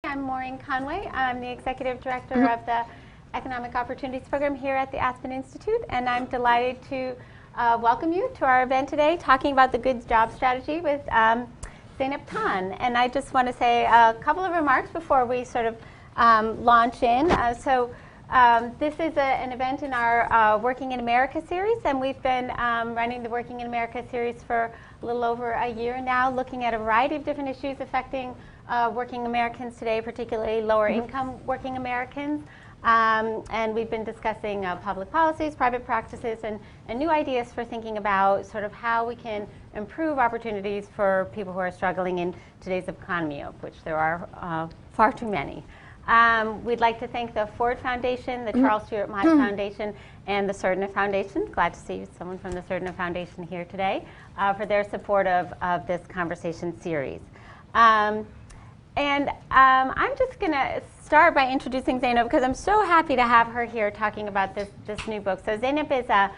I'm Maureen Conway. I'm the Executive Director of the Economic Opportunities Program here at the Aspen Institute, and I'm delighted to welcome you to our event today, talking about the Good Job Strategy with Zeynep Ton. And I just want to say a couple of remarks before we sort of launch in. This is an event in our Working in America series, and we've been running the Working in America series for a little over a year now, looking at a variety of different issues affecting working Americans today, particularly lower income working Americans. And we've been discussing public policies, private practices, and new ideas for thinking about sort of how we can improve opportunities for people who are struggling in today's economy, of which there are far too many. We'd like to thank the Ford Foundation, the Charles Stewart Mott Foundation, and the Surdna Foundation. Glad to see someone from the Surdna Foundation here today for their support of this conversation series. I'm just going to start by introducing Zeynep, because I'm so happy to have her here talking about this new book. So Zeynep is a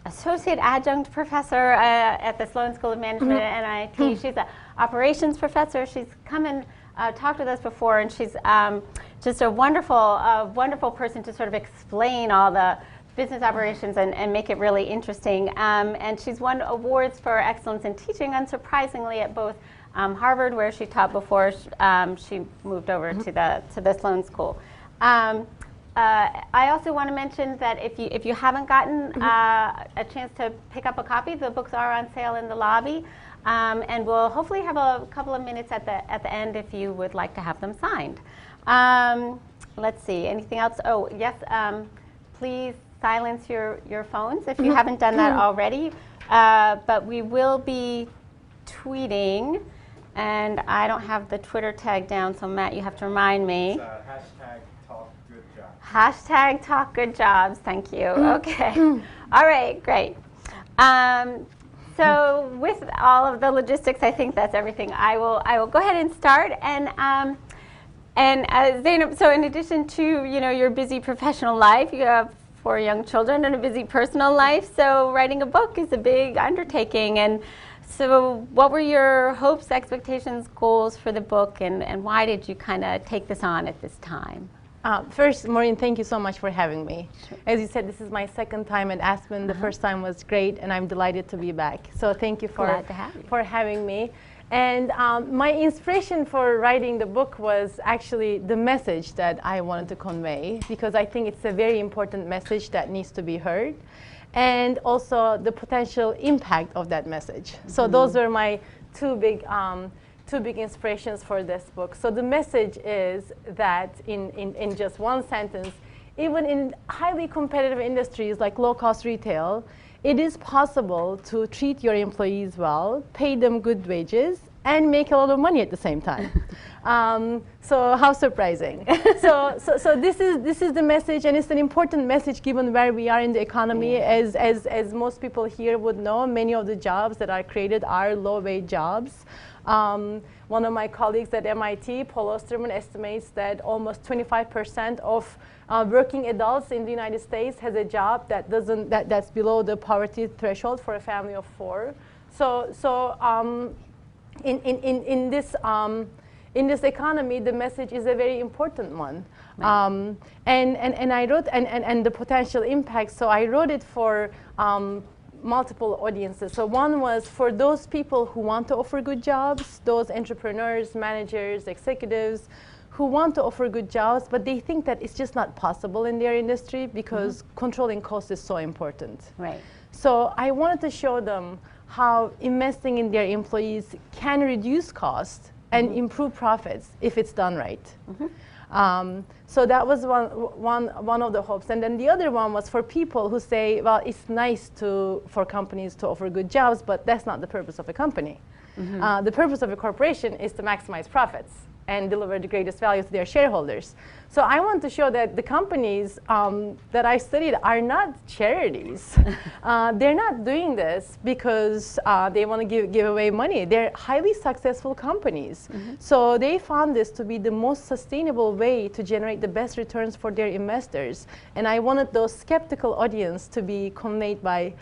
associate adjunct professor at the Sloan School of Management at MIT. She's an operations professor. She's come and talked with us before, and she's just a wonderful person to sort of explain all the business operations and make it really interesting. And she's won awards for excellence in teaching, unsurprisingly, at both Harvard, where she taught before she moved over to the Sloan School. I also want to mention that if you haven't gotten a chance to pick up a copy, the books are on sale in the lobby, and we'll hopefully have a couple of minutes at the end if you would like to have them signed. Let's see, anything else? Oh yes, please silence your phones if you haven't done that already. But we will be tweeting. And I don't have the Twitter tag down, so Matt, you have to remind me. It's hashtag talk good jobs. Hashtag talk good jobs, thank you. Okay. All right, great. So with all of the logistics, I think that's everything. I will go ahead and start. And Zeynep, so in addition to your busy professional life, you have 4 young children and a busy personal life. So writing a book is a big undertaking. And so what were your hopes, expectations, goals for the book, and why did you kind of take this on at this time? First, Maureen, thank you so much for having me. Sure. As you said, this is my second time at Aspen. The first time was great, and I'm delighted to be back. So thank you for having me. And my inspiration for writing the book was actually the message that I wanted to convey, because I think it's a very important message that needs to be heard, and also the potential impact of that message. So those were my two big inspirations for this book. So the message is that in just one sentence, even in highly competitive industries like low-cost retail, it is possible to treat your employees well, pay them good wages, and make a lot of money at the same time. So how surprising. so this is the message, and it's an important message given where we are in the economy. As most people here would know, many of the jobs that are created are low-wage jobs. One of my colleagues at MIT, Paul Osterman, estimates that almost 25% of working adults in the United States has a job that's below the poverty threshold for a family of 4. In this economy, the message is a very important one. Right. And I wrote, and the potential impact, so I wrote it for multiple audiences. So one was for those people who want to offer good jobs, those entrepreneurs, managers, executives who want to offer good jobs, but they think that it's just not possible in their industry because controlling costs is so important. Right. So I wanted to show them how investing in their employees can reduce costs and improve profits if it's done right. So that was one of the hopes. And then the other one was for people who say, well, it's nice for companies to offer good jobs, but that's not the purpose of a company. The purpose of a corporation is to maximize profits and deliver the greatest value to their shareholders. So I want to show that the companies that I studied are not charities. They're not doing this because they want to give away money. They're highly successful companies. So they found this to be the most sustainable way to generate the best returns for their investors. And I wanted those skeptical audience to be conveyed by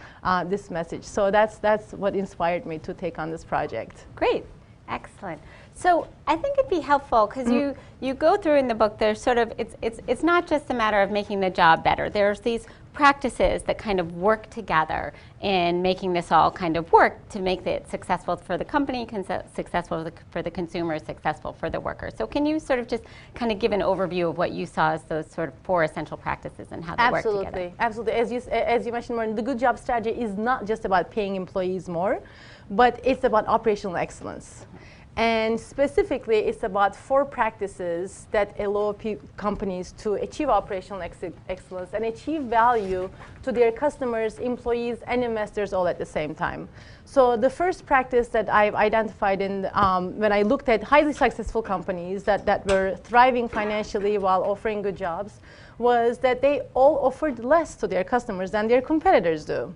this message. So that's what inspired me to take on this project. Great. Excellent. So I think it'd be helpful because you go through in the book. There's sort of it's not just a matter of making the job better. There's these practices that kind of work together in making this all kind of work to make it successful for the company, successful for the consumer, successful for the worker. So can you sort of just kind of give an overview of what you saw as those sort of 4 essential practices and how they work together? Absolutely. As you mentioned, Maureen, the good job strategy is not just about paying employees more, but it's about operational excellence. And specifically, it's about 4 practices that allow companies to achieve operational excellence and achieve value to their customers, employees, and investors all at the same time. So the first practice that I've identified when I looked at highly successful companies that were thriving financially while offering good jobs was that they all offered less to their customers than their competitors do.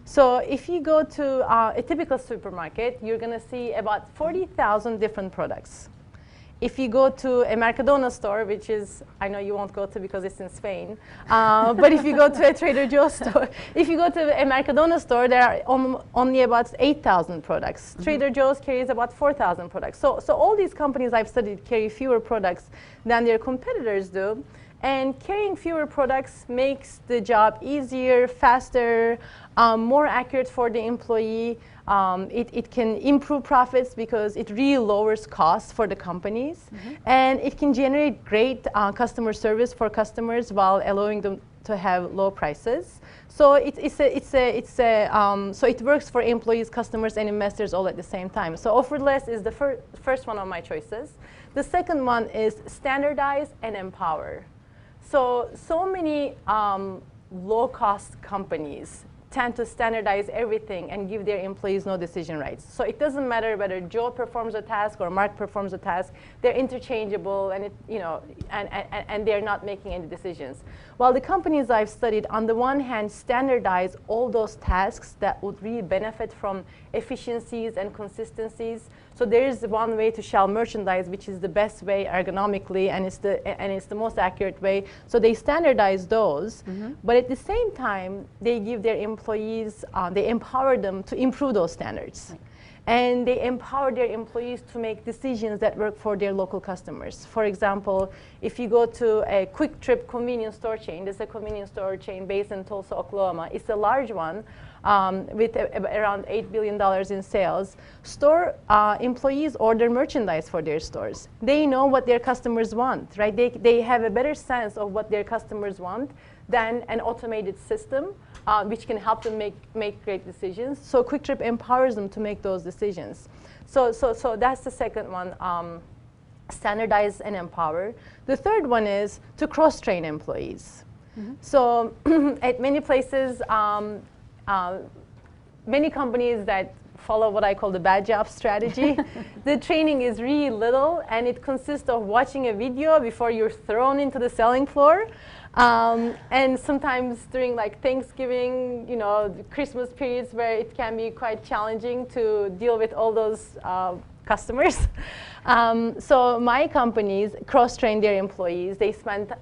So if you go to a typical supermarket, you're going to see about 40,000 different products. If you go to a Mercadona store, which is, I know you won't go to because it's in Spain, but if you go to a Trader Joe's store, if you go to a Mercadona store, there are only about 8,000 products. Trader Joe's carries about 4,000 products. So all these companies I've studied carry fewer products than their competitors do. And carrying fewer products makes the job easier, faster, more accurate for the employee. It can improve profits because it really lowers costs for the companies. And it can generate great customer service for customers while allowing them to have low prices. So so it works for employees, customers, and investors all at the same time. So offer less is the first one of my choices. The second one is standardize and empower. So many low-cost companies tend to standardize everything and give their employees no decision rights. So it doesn't matter whether Joe performs a task or Mark performs a task; they're interchangeable, and and they're not making any decisions. While the companies I've studied, on the one hand, standardize all those tasks that would really benefit from efficiencies and consistencies. So there is one way to sell merchandise, which is the best way ergonomically, and it's the most accurate way. So they standardize those, but at the same time, they give their employees, they empower them to improve those standards. Right. And they empower their employees to make decisions that work for their local customers. For example, if you go to a Quick Trip convenience store chain, there's a convenience store chain based in Tulsa, Oklahoma. It's a large one with around $8 billion in sales. Store employees order merchandise for their stores. They know what their customers want, right? They have a better sense of what their customers want than an automated system, which can help them make great decisions. So Quick Trip empowers them to make those decisions. So that's the second one, standardize and empower. The third one is to cross-train employees. So at many places, many companies that follow what I call the bad job strategy, the training is really little, and it consists of watching a video before you're thrown into the selling floor. And sometimes during like Thanksgiving, the Christmas periods where it can be quite challenging to deal with all those customers. So my companies cross-train their employees. They spend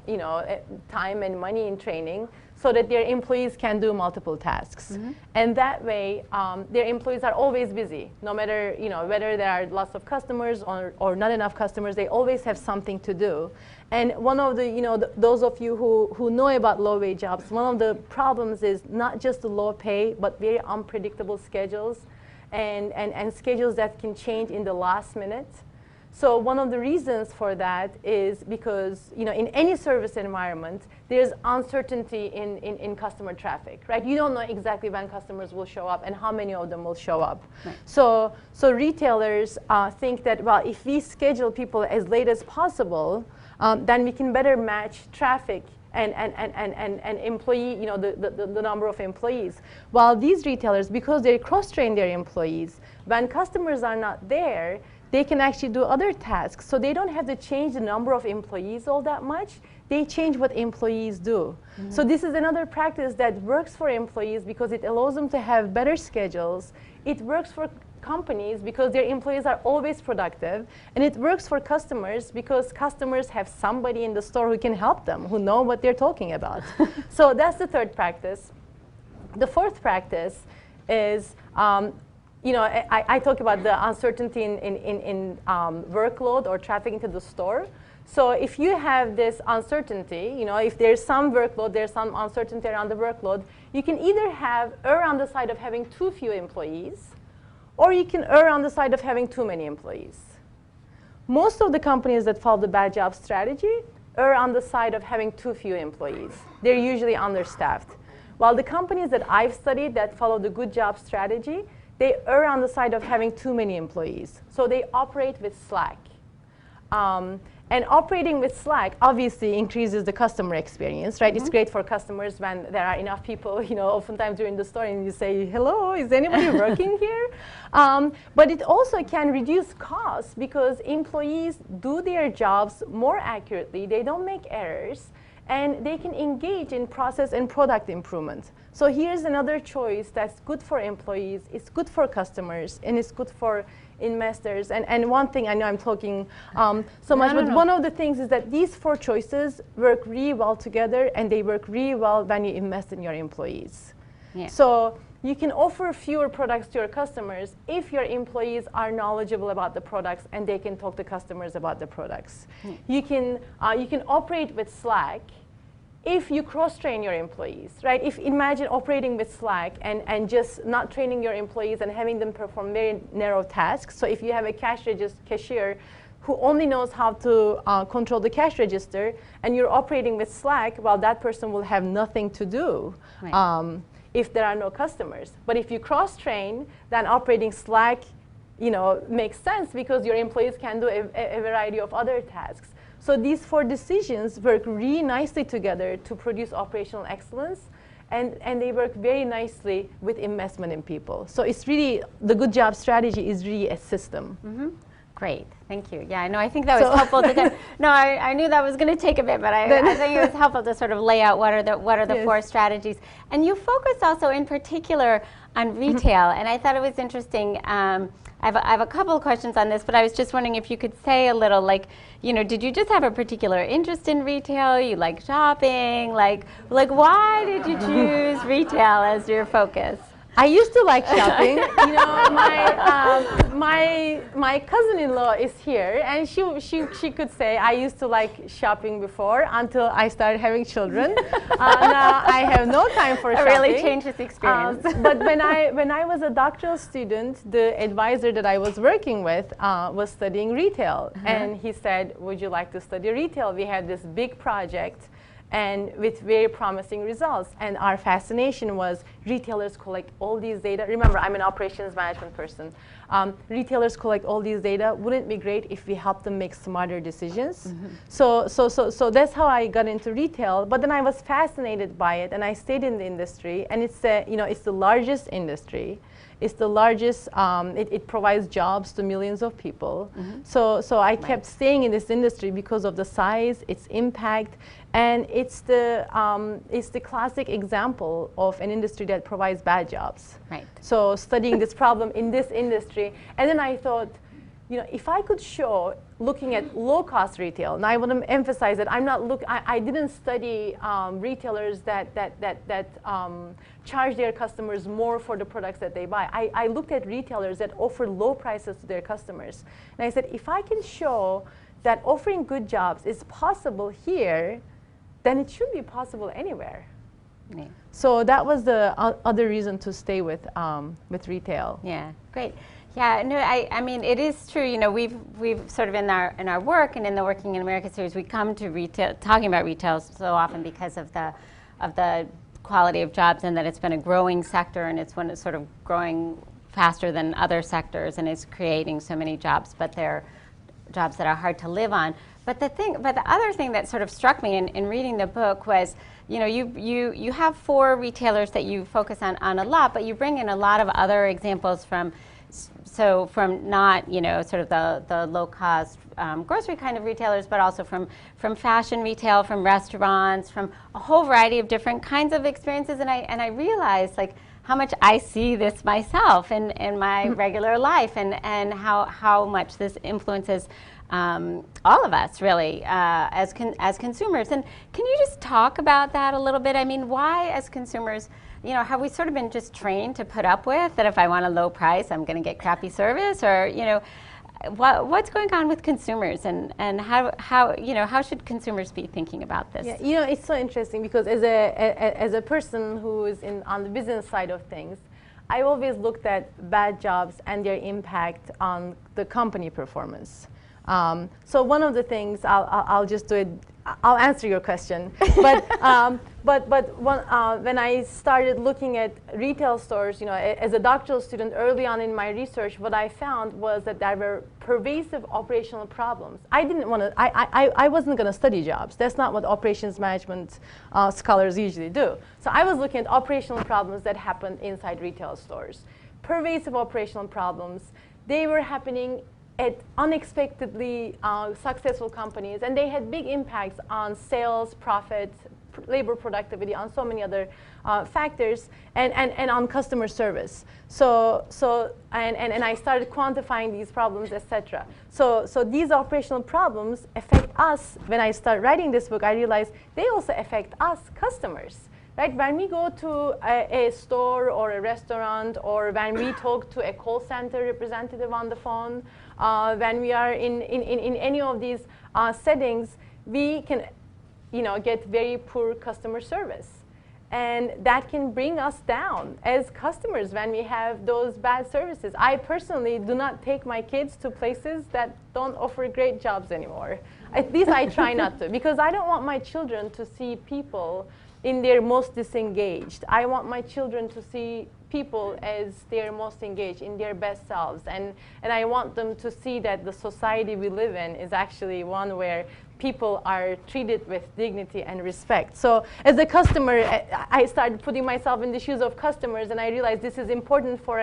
time and money in training so that their employees can do multiple tasks. And that way, their employees are always busy. No matter whether there are lots of customers or not enough customers, they always have something to do. And one of the, those of you who know about low-wage jobs, one of the problems is not just the low pay, but very unpredictable schedules and schedules that can change in the last minute. So one of the reasons for that is because in any service environment, there's uncertainty in customer traffic, right? You don't know exactly when customers will show up and how many of them will show up. Right. So retailers think that, well, if we schedule people as late as possible, then we can better match traffic and employee, the number of employees. While these retailers, because they cross-train their employees, when customers are not there, they can actually do other tasks. So they don't have to change the number of employees all that much. They change what employees do. So this is another practice that works for employees because it allows them to have better schedules. It works for companies because their employees are always productive. And it works for customers because customers have somebody in the store who can help them, who know what they're talking about. So that's the third practice. The fourth practice is you know, I talk about the uncertainty in workload or traffic into the store. So if you have this uncertainty, you know, if there's some workload, there's some uncertainty around the workload, you can either err on the side of having too few employees, or you can err on the side of having too many employees. Most of the companies that follow the bad job strategy err on the side of having too few employees. They're usually understaffed. While the companies that I've studied that follow the good job strategy, they err on the side of having too many employees. So they operate with slack. And operating with slack obviously increases the customer experience, right? Mm-hmm. It's great for customers when there are enough people, you know, oftentimes you're in the store and you say, hello, is anybody working here? But it also can reduce costs because employees do their jobs more accurately, they don't make errors, and they can engage in process and product improvement. So here's another choice that's good for employees, it's good for customers, and it's good for investors. And one thing, I know I'm talking so much, but one of the things is that these four choices work really well together, and they work really well when you invest in your employees. Yeah. So you can offer fewer products to your customers if your employees are knowledgeable about the products and they can talk to customers about the products. You can operate with slack if you cross-train your employees, right? If imagine operating with slack and just not training your employees and having them perform very narrow tasks. So if you have a cashier who only knows how to control the cash register, and you're operating with slack, well, that person will have nothing to do if there are no customers. But if you cross-train, then operating slack, you know, makes sense because your employees can do a variety of other tasks. So these four decisions work really nicely together to produce operational excellence, and they work very nicely with investment in people. So it's really, the good job strategy is really a system. Mm-hmm. Great, thank you. Yeah, no, I think that was helpful to no, I knew that was going to take a bit, but I think it was helpful to sort of lay out what are the yes. four strategies. And you focused also in particular on retail, and I thought it was interesting. I have a couple of questions on this, but I was just wondering if you could say a little, like, you know, did you just have a particular interest in retail? You like shopping? Like why did you choose retail as your focus? I used to like shopping. You know, my cousin-in-law is here, and she could say I used to like shopping before until I started having children. Now I have no time for shopping. It really changed his experience. But when I was a doctoral student, the advisor that I was working with was studying retail, and he said, "Would you like to study retail?" We had this big project, and with very promising results. And our fascination was retailers collect all these data. Remember, I'm an operations management person. Retailers collect all these data. Wouldn't it be great if we help them make smarter decisions? Mm-hmm. So that's how I got into retail. But then I was fascinated by it, and I stayed in the industry. And it's the largest industry. It's the largest, it provides jobs to millions of people. Mm-hmm. So I kept staying in this industry because of the size, its impact, and it's the classic example of an industry that provides bad jobs. Right. So studying this problem in this industry, and then I thought, you know, if I could show, looking at low-cost retail, and I want to emphasize that I didn't study retailers that charge their customers more for the products that they buy. I looked at retailers that offer low prices to their customers. And I said, if I can show that offering good jobs is possible here, then it should be possible anywhere. Yeah. So that was the other reason to stay with retail. Yeah, great. Yeah, no, I mean, it is true. You know, we've sort of in our work and in the Working in America series, we come to retail, talking about retail so often because of the quality of jobs, and that it's been a growing sector, and it's one that's sort of growing faster than other sectors, and it's creating so many jobs, but they're jobs that are hard to live on. But the other thing that sort of struck me in reading the book was, you know, you have four retailers that you focus on a lot, but you bring in a lot of other examples from not, you know, sort of the low-cost grocery kind of retailers, but also from fashion retail, from restaurants, from a whole variety of different kinds of experiences. And I realized, like, how much I see this myself in my regular life, and how much this influences all of us really as consumers. And can you just talk about that a little bit? I mean, why as consumers, you know, have we sort of been just trained to put up with that if I want a low price, I'm going to get crappy service, or, you know, what's going on with consumers, and how should consumers be thinking about this? Yeah, you know, it's so interesting because as a person who is on the business side of things, I always looked at bad jobs and their impact on the company performance. So one of the things, I'll just do it, I'll answer your question. But when I started looking at retail stores, you know, as a doctoral student early on in my research, what I found was that there were pervasive operational problems. I wasn't going to study jobs. That's not what operations management scholars usually do. So I was looking at operational problems that happened inside retail stores. Pervasive operational problems. They were happening at unexpectedly successful companies, and they had big impacts on sales, profit, labor productivity, on so many other factors, and on customer service. So I started quantifying these problems, etc. So these operational problems affect us. When I started writing this book, I realized they also affect us, customers. Right? When we go to a store or a restaurant, or when we talk to a call center representative on the phone, when we are in any of these settings, we can, you know, get very poor customer service. And that can bring us down as customers when we have those bad services. I personally do not take my kids to places that don't offer great jobs anymore. At least I try not to, because I don't want my children to see people in their most disengaged. I want my children to see people as their most engaged, in their best selves. And I want them to see that the society we live in is actually one where people are treated with dignity and respect. So as a customer, I started putting myself in the shoes of customers, and I realized this is important for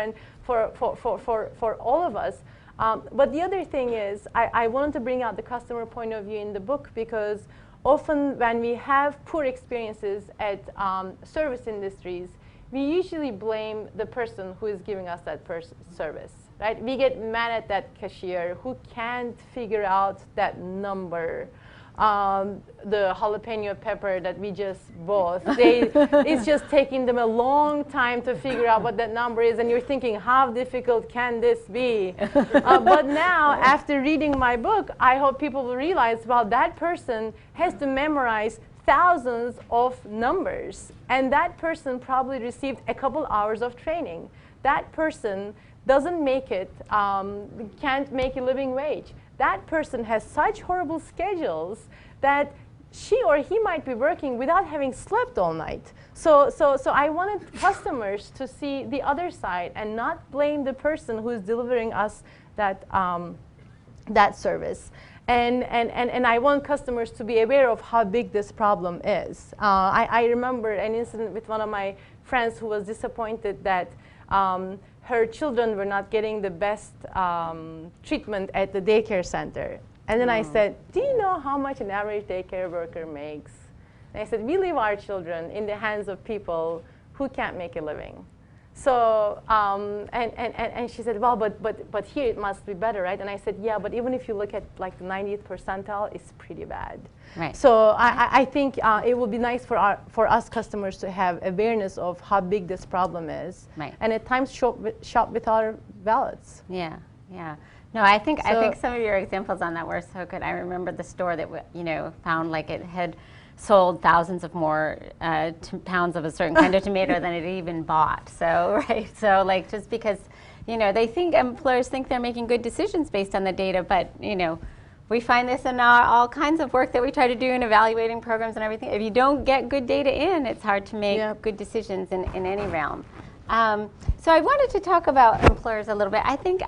all of us. But the other thing is, I wanted to bring out the customer point of view in the book, because often when we have poor experiences at service industries, we usually blame the person who is giving us that service, right? We get mad at that cashier who can't figure out that number. The jalapeno pepper that we just bought, it's just taking them a long time to figure out what that number is, and you're thinking, how difficult can this be? But now, after reading my book, I hope people will realize, well, that person has to memorize thousands of numbers, and that person probably received a couple hours of training. That person doesn't make it, can't make a living wage. That person has such horrible schedules that she or he might be working without having slept all night. So I wanted customers to see the other side and not blame the person who is delivering us that service. And I want customers to be aware of how big this problem is. I remember an incident with one of my friends who was disappointed that her children were not getting the best treatment at the daycare center. And then I said, do you know how much an average daycare worker makes? And I said, we leave our children in the hands of people who can't make a living. So, and she said, well, but here it must be better, right? And I said, yeah, but even if you look at like the 90th percentile, it's pretty bad. Right. So I think it would be nice for us customers to have awareness of how big this problem is. Right. And at times shop with our wallets. Yeah, yeah. No, I think some of your examples on that were so good. I remember the store that found like it had sold thousands of more pounds of a certain kind of tomato than it even bought. So so like just because they think employers think they're making good decisions based on the data, but we find this in all kinds of work that we try to do in evaluating programs and everything. If you don't get good data in, it's hard to make good decisions in any realm. So I wanted to talk about employers a little bit. I think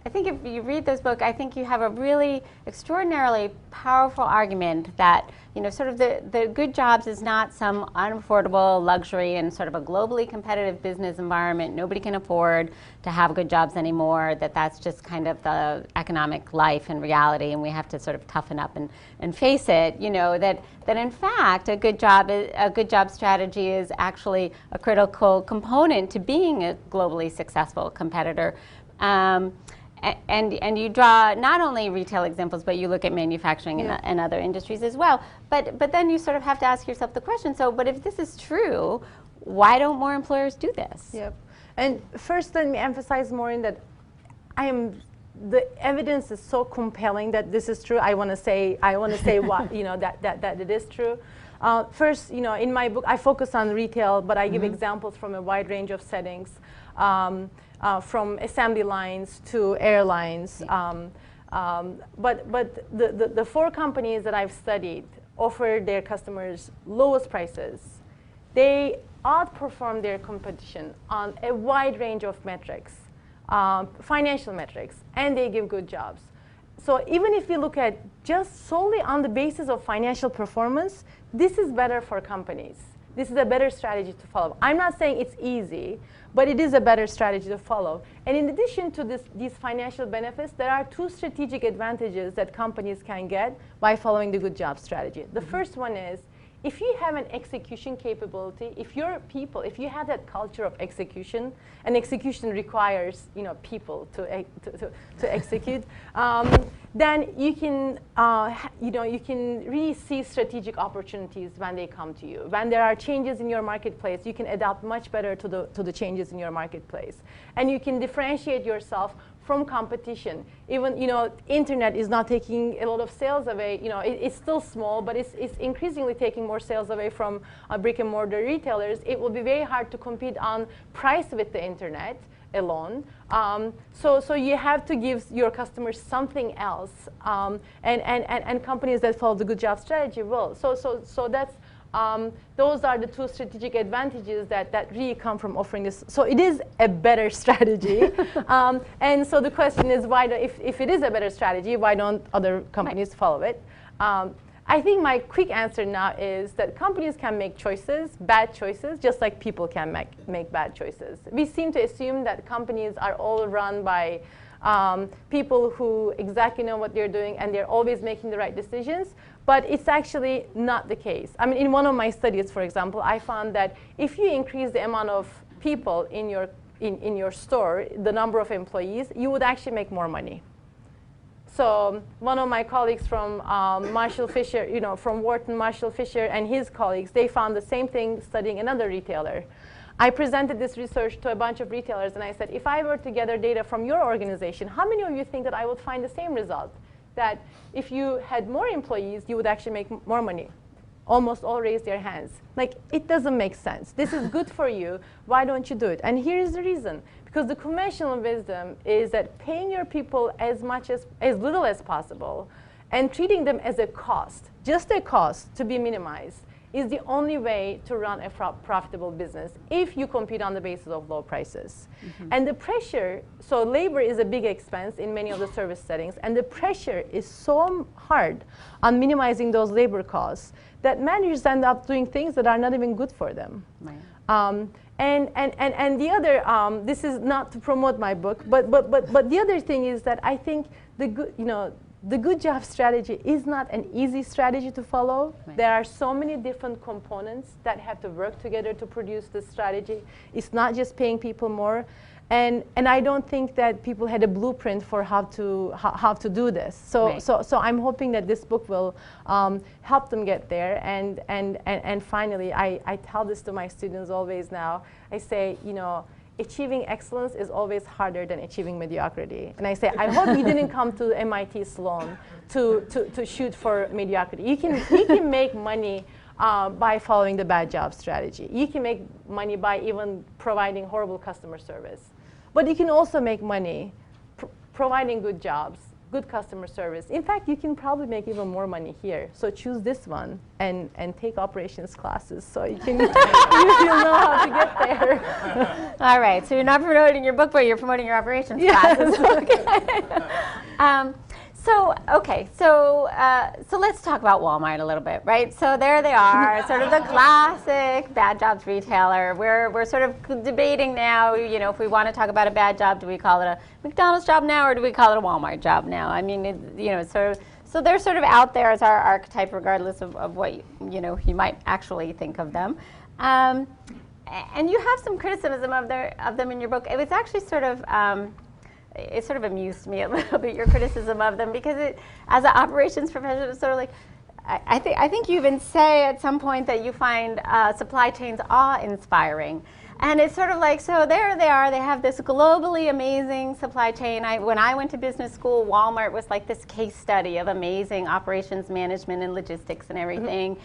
if you read this book, I think you have a really extraordinarily powerful argument that sort of the good jobs is not some unaffordable luxury in sort of a globally competitive business environment. Nobody can afford to have good jobs anymore, that's just kind of the economic life and reality, and we have to sort of toughen up and face it, that in fact a good job strategy is actually a critical component to being a globally successful competitor. and you draw not only retail examples, but you look at manufacturing and other industries as well. But then you sort of have to ask yourself the question, so, but if this is true, why don't more employers do this? Yep. And first, let me emphasize more in that the evidence is so compelling that this is true. I want to say what, that it is true. First, in my book, I focus on retail, but I give examples from a wide range of settings, from assembly lines to airlines. But the 4 companies that I've studied offer their customers lowest prices. They outperform their competition on a wide range of metrics, financial metrics, and they give good jobs. So even if you look at just solely on the basis of financial performance, this is better for companies. This is a better strategy to follow. I'm not saying it's easy, but it is a better strategy to follow. And in addition to these financial benefits, there are 2 strategic advantages that companies can get by following the good job strategy. The first one is, if you have an execution capability, if you have that culture of execution, and execution requires people to execute, then you can really see strategic opportunities when they come to you. When there are changes in your marketplace, you can adapt much better to the changes in your marketplace, and you can differentiate yourself from competition. Even internet is not taking a lot of sales away. It's still small, but it's increasingly taking more sales away from brick and mortar retailers. It will be very hard to compete on price with the internet alone. So you have to give your customers something else, and companies that follow the good job strategy will. So that's. Those are the 2 strategic advantages that really come from offering this. So it is a better strategy. And so the question is, if it is a better strategy, why don't other companies follow it? I think my quick answer now is that companies can make choices, bad choices, just like people can make bad choices. We seem to assume that companies are all run by people who exactly know what they're doing and they're always making the right decisions. But it's actually not the case. I mean, in one of my studies, for example, I found that if you increase the amount of people in your store, the number of employees, you would actually make more money. So one of my colleagues from Marshall Fisher, from Wharton Marshall Fisher and his colleagues, they found the same thing studying another retailer. I presented this research to a bunch of retailers, and I said, if I were to gather data from your organization, how many of you think that I would find the same result? That if you had more employees, you would actually make more money? Almost all raised their hands. Like, it doesn't make sense. This is good for you. Why don't you do it? And here's the reason. Because the conventional wisdom is that paying your people as little as possible and treating them as a cost, just a cost to be minimized, is the only way to run a profitable business if you compete on the basis of low prices. And the pressure, so labor is a big expense in many of the service settings, and the pressure is so hard on minimizing those labor costs that managers end up doing things that are not even good for them. Right. And the other, this is not to promote my book, but the other thing is that I think the good job strategy is not an easy strategy to follow. Right. There are so many different components that have to work together to produce this strategy. It's not just paying people more. And I don't think that people had a blueprint for how to do this. So, right. so I'm hoping that this book will help them get there. And finally, I tell this to my students always now. I say, achieving excellence is always harder than achieving mediocrity. And I say, I hope you didn't come to MIT Sloan to shoot for mediocrity. You can make money by following the bad job strategy. You can make money by even providing horrible customer service. But you can also make money providing good jobs, good customer service. In fact, you can probably make even more money here. So choose this one and take operations classes so you can you'll know how to get there. All right, so you're not promoting your book, but you're promoting your operations classes. Okay. So let's talk about Walmart a little bit, right? So there they are, sort of the classic bad jobs retailer. We're sort of debating now, if we want to talk about a bad job, do we call it a McDonald's job now, or do we call it a Walmart job now? I mean, so they're sort of out there as our archetype, regardless of what you might actually think of them. And you have some criticism of them in your book. It was actually sort of it sort of amused me a little bit, your criticism of them, because as an operations professional, it's sort of like, I think you even say at some point that you find supply chains awe-inspiring. And it's sort of like, so there they are, they have this globally amazing supply chain. When I went to business school, Walmart was like this case study of amazing operations management and logistics and everything.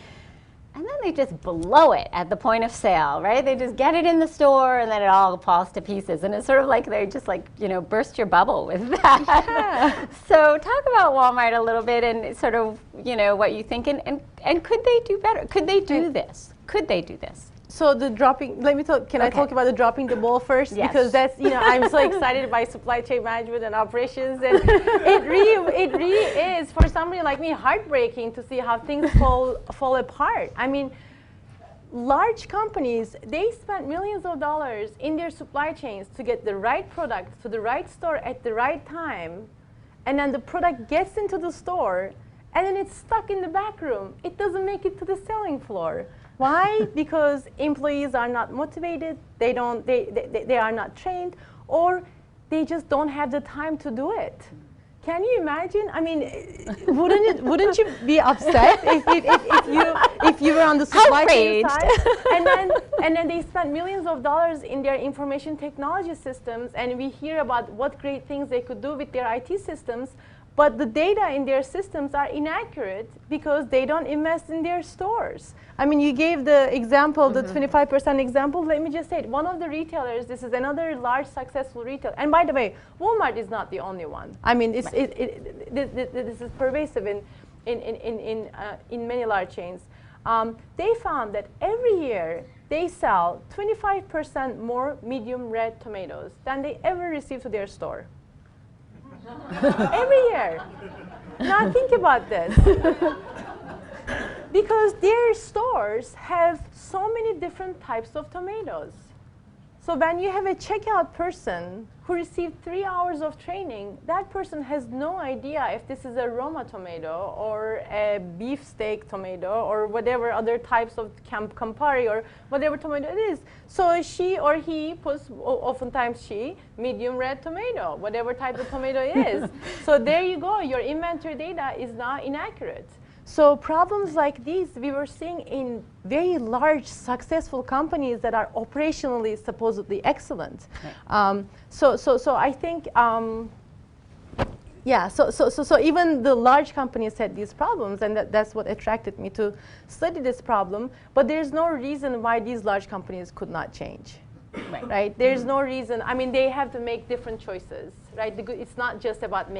And then they just blow it at the point of sale, right? They just get it in the store and then it all falls to pieces. And it's sort of like they just like, burst your bubble with that. Yeah. So talk about Walmart a little bit and sort of, what you think. And could they do better? Could they do this? Could they do this? So the dropping, let me talk, can I talk about the dropping the ball first? Yes. Because that's, I'm so excited by supply chain management and operations, and it really is, for somebody like me, heartbreaking to see how things fall apart. I mean, large companies, they spend millions of dollars in their supply chains to get the right product to the right store at the right time, and then the product gets into the store, and then it's stuck in the back room. It doesn't make it to the selling floor. Why? Because employees are not motivated, they are not trained, or they just don't have the time to do it. Can you imagine? I mean, wouldn't you be upset if you were on the supply chain side? And then they spend millions of dollars in their information technology systems, and we hear about what great things they could do with their IT systems, but the data in their systems are inaccurate because they don't invest in their stores. I mean, you gave the example, the 25% example. Let me just say it. One of the retailers, this is another large successful retailer. And by the way, Walmart is not the only one. I mean, this is pervasive in many large chains. They found that every year they sell 25% more medium red tomatoes than they ever receive to their store. Every year. Now think about this. Because their stores have so many different types of tomatoes. So when you have a checkout person who received 3 hours of training, that person has no idea if this is a Roma tomato or a beefsteak tomato or whatever other types of Campari or whatever tomato it is. So she or he puts, oftentimes she, medium red tomato, whatever type of tomato it is. So there you go, your inventory data is now inaccurate. So problems like these we were seeing in very large successful companies that are operationally supposedly excellent. Right. So I think, yeah, so even the large companies had these problems, and that's what attracted me to study this problem. But there's no reason why these large companies could not change. Right? There's no reason. I mean, they have to make different choices, right? It's not just about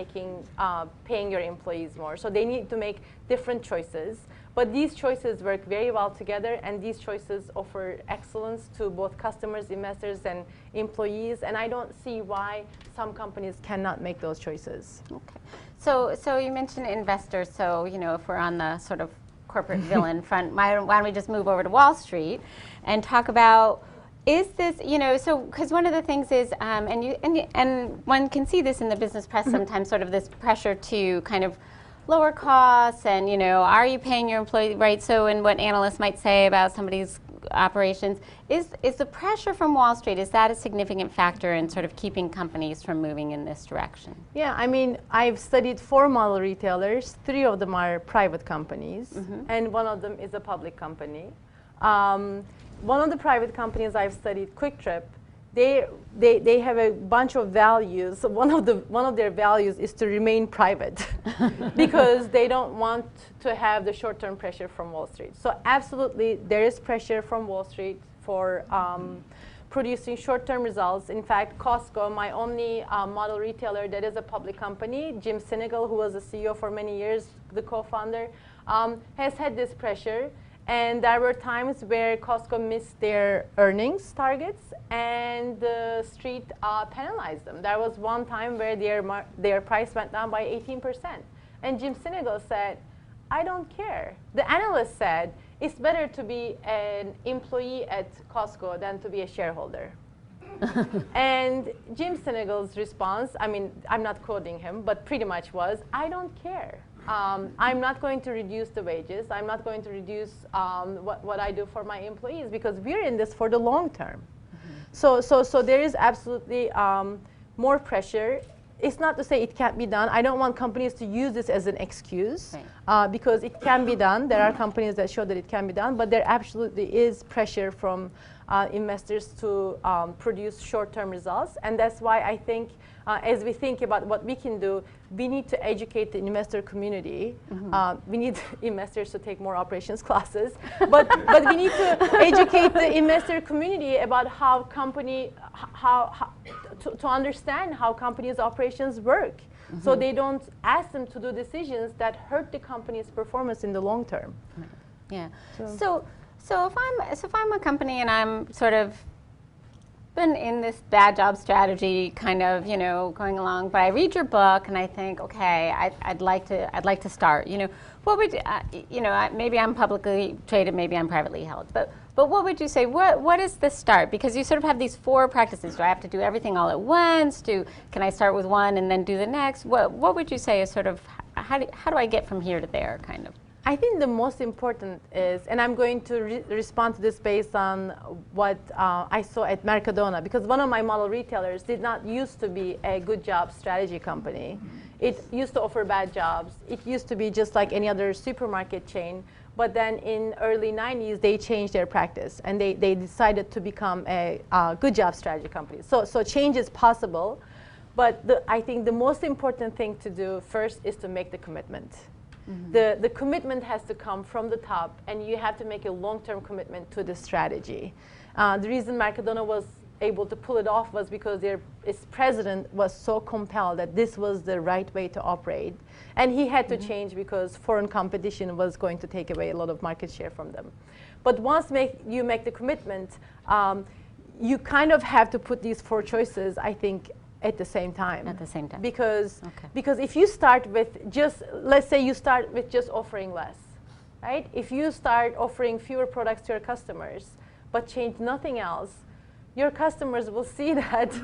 paying your employees more. So they need to make different choices. But these choices work very well together, and these choices offer excellence to both customers, investors, and employees. And I don't see why some companies cannot make those choices. Okay. So you mentioned investors. So if we're on the sort of corporate villain front, why don't we just move over to Wall Street and talk about, is this, so because one of the things is, and one can see this in the business press sometimes, sort of this pressure to kind of lower costs, and are you paying your employee right? So, and what analysts might say about somebody's operations, is the pressure from Wall Street, is that a significant factor in sort of keeping companies from moving in this direction? Yeah, I mean, I've studied 4 model retailers. 3 of them are private companies, and 1 of them is a public company. One of the private companies I've studied, Quick Trip, they have a bunch of values. So one of their values is to remain private because they don't want to have the short-term pressure from Wall Street. So absolutely, there is pressure from Wall Street for producing short-term results. In fact, Costco, my only model retailer that is a public company, Jim Sinegal, who was the CEO for many years, the co-founder, has had this pressure. And there were times where Costco missed their earnings targets, and the street penalized them. There was one time where their price went down by 18%. And Jim Sinegal said, I don't care. The analyst said, it's better to be an employee at Costco than to be a shareholder. And Jim Sinegal's response, I mean, I'm not quoting him, but pretty much was, I don't care. I'm not going to reduce the wages. I'm not going to reduce what I do for my employees, because we're in this for the long term. So there is absolutely more pressure. it's not to say it can't be done. I don't want companies to use this as an excuse, Right. because it can be done. There are companies that show that it can be done, but there absolutely is pressure from investors to produce short-term results. And that's why I think as we think about what we can do, we need to educate the investor community. We need investors to take more operations classes, but we need to educate the investor community about how to understand how companies' operations work, so they don't ask them to do decisions that hurt the company's performance in the long term. Yeah. So if I'm a company and I'm sort of been in this bad job strategy kind of, going along, but I read your book and I think, okay, I'd like to start. What would maybe I'm publicly traded, maybe I'm privately held, but what would you say? What is the start? Because you sort of have these 4 practices. Do I have to do everything all at once? Can I start with one and then do the next? What would you say is sort of how do I get from here to there, kind of? I think the most important is, and I'm going to respond to this based on what I saw at Mercadona, because one of my model retailers did not used to be a good job strategy company. It used to offer bad jobs. It used to be just like any other supermarket chain. But then in early 90s, they changed their practice, and they decided to become a good job strategy company. So change is possible, but I think the most important thing to do first is to make the commitment. The commitment has to come from the top, and you have to make a long-term commitment to the strategy. The reason Mercadona was able to pull it off was because its president was so compelled that this was the right way to operate. And he had to change because foreign competition was going to take away a lot of market share from them. But once you make the commitment, you kind of have to put these 4 choices, I think, at the same time. At the same time. Because if you start with let's say you start with just offering less, right? If you start offering fewer products to your customers, but change nothing else, your customers will see that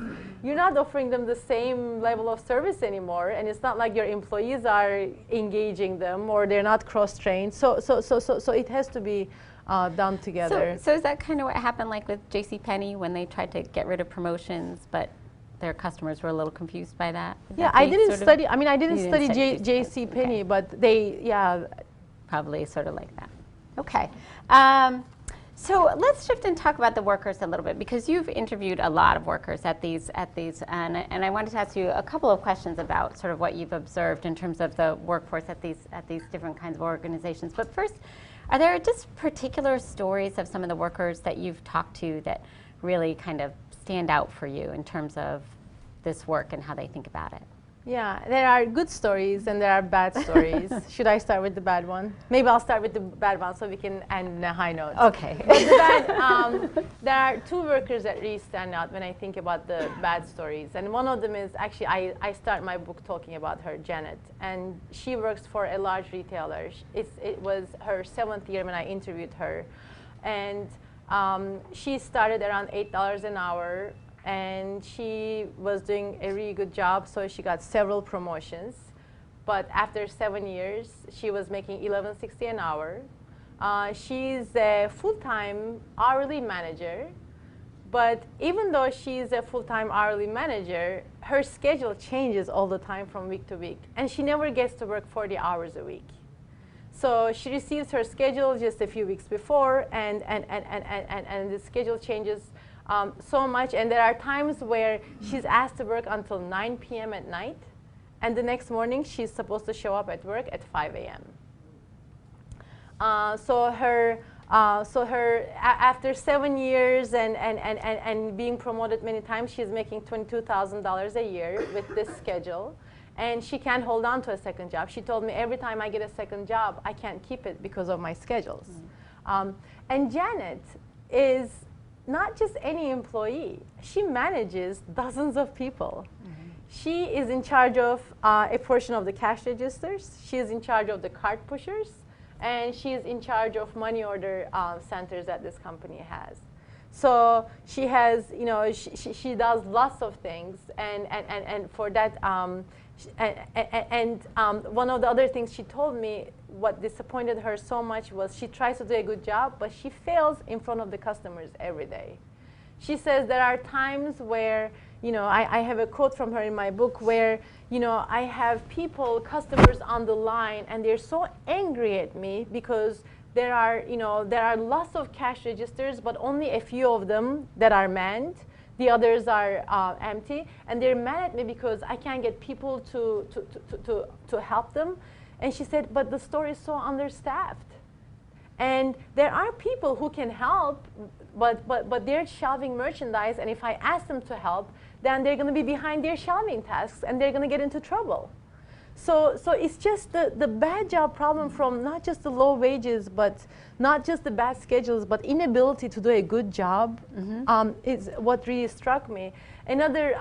you're not offering them the same level of service anymore, and it's not like your employees are engaging them or they're not cross-trained. So it has to be done together. So is that kind of what happened like with JCPenney when they tried to get rid of promotions, but their customers were a little confused by that? Yeah, I didn't study JCPenney, okay. But they, probably sort of like that. Okay. So let's shift and talk about the workers a little bit, because you've interviewed a lot of workers at these, and I wanted to ask you a couple of questions about sort of what you've observed in terms of the workforce at these different kinds of organizations. But first, are there just particular stories of some of the workers that you've talked to that really kind of stand out for you in terms of this work and how they think about it? Yeah, there are good stories and there are bad stories. Should I start with the bad one? Maybe I'll start with the bad one so we can end on a high note. Okay. But the bad, there are 2 workers that really stand out when I think about the bad stories. And one of them is actually, I start my book talking about her, Janet. And she works for a large retailer. It was her 7th year when I interviewed her. And she started around $8 an hour. And she was doing a really good job, so she got several promotions. But after 7 years, she was making $11.60 an hour. She's a full-time hourly manager. But even though she's a full-time hourly manager, her schedule changes all the time from week to week. And she never gets to work 40 hours a week. So she receives her schedule just a few weeks before, and the schedule changes so much, and there are times where she's asked to work until 9 p.m. at night, and the next morning she's supposed to show up at work at 5 a.m. After 7 years and being promoted many times, she's making $22,000 a year with this schedule, and she can't hold on to a second job. She told me, every time I get a second job, I can't keep it because of my schedules. And Janet is not just any employee. She manages dozens of people. She is in charge of a portion of the cash registers. She is in charge of the cart pushers. And she is in charge of money order centers that this company has. So she has, she does lots of things. And for that, one of the other things she told me, what disappointed her so much was she tries to do a good job, but she fails in front of the customers every day. She says there are times where, I have a quote from her in my book where, I have people, customers on the line, and they're so angry at me because there are lots of cash registers, but only a few of them that are manned. The others are empty, and they're mad at me because I can't get people to help them. And she said, but the store is so understaffed. And there are people who can help, but they're shelving merchandise, and if I ask them to help, then they're going to be behind their shelving tasks, and they're going to get into trouble. So it's just the bad job problem from not just the low wages, but not just the bad schedules, but inability to do a good job is what really struck me. Another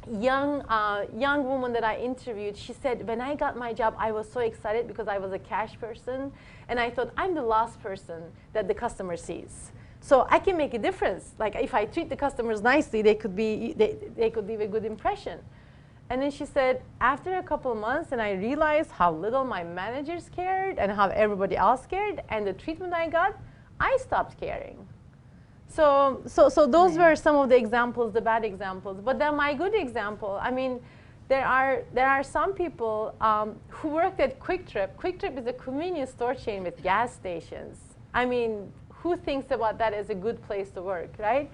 young woman that I interviewed, she said, when I got my job, I was so excited because I was a cash person, and I thought, I'm the last person that the customer sees. So I can make a difference. Like if I treat the customers nicely, they could leave a good impression. And then she said, after a couple of months, and I realized how little my managers cared and how everybody else cared, and the treatment I got, I stopped caring. So those were some of the examples, the bad examples. But then my good example, I mean, there are some people who worked at Quick Trip. Quick Trip is a convenience store chain with gas stations. I mean, who thinks about that as a good place to work, right?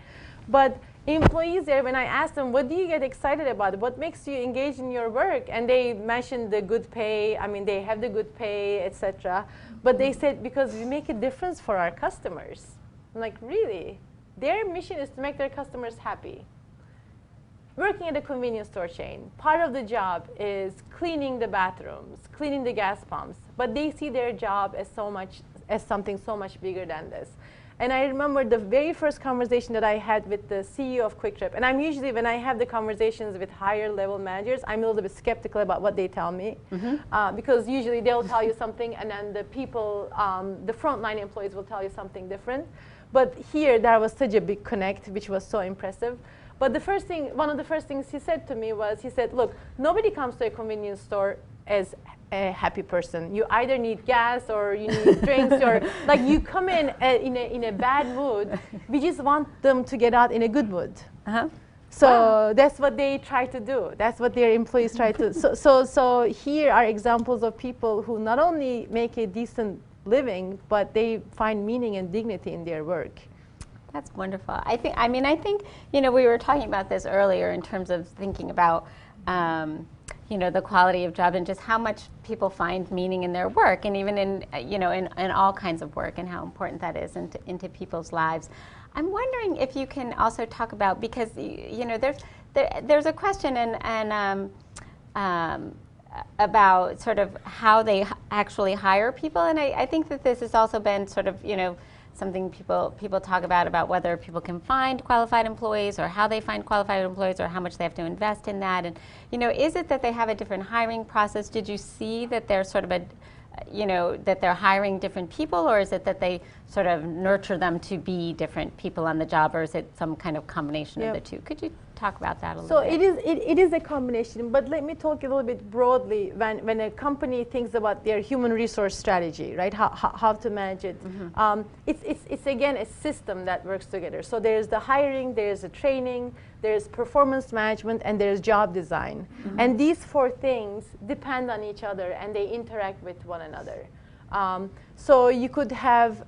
But employees there, when I asked them, what do you get excited about? What makes you engage in your work? And they mentioned the good pay. I mean, they have the good pay, etc. But they said, because we make a difference for our customers. I'm like, really? Their mission is to make their customers happy. Working at a convenience store chain, part of the job is cleaning the bathrooms, cleaning the gas pumps. But they see their job as something so much bigger than this. And I remember the very first conversation that I had with the CEO of Quick Trip. And I'm usually, when I have the conversations with higher level managers, I'm a little bit skeptical about what they tell me. Because usually they'll tell you something, and then the people, the frontline employees will tell you something different. But here, there was such a big connect, which was so impressive. But one of the first things he said to me was, he said, look, nobody comes to a convenience store as a happy person. You either need gas or you need drinks, or like you come in a bad mood. We just want them to get out in a good mood. So that's what they try to do. That's what their employees try to do. So here are examples of people who not only make a decent living, but they find meaning and dignity in their work. That's wonderful. I think we were talking about this earlier in terms of thinking about the quality of job and just how much people find meaning in their work, and even in all kinds of work, and how important that is into people's lives. I'm wondering if you can also talk about, because there's a question and about sort of how they actually hire people, and I think that this has also been sort of something people talk about whether people can find qualified employees, or how they find qualified employees, or how much they have to invest in that. And is it that they have a different hiring process? Did you see that they're sort of that they're hiring different people, or is it that they sort of nurture them to be different people on the job, or is it some kind of combination of the two? Could you talk about that a little bit? So it is a combination, but let me talk a little bit broadly when a company thinks about their human resource strategy, right? How to manage it. It's again a system that works together. So there's the hiring, there's the training, there's performance management, and there's job design. And these four things depend on each other, and they interact with one another. So you could have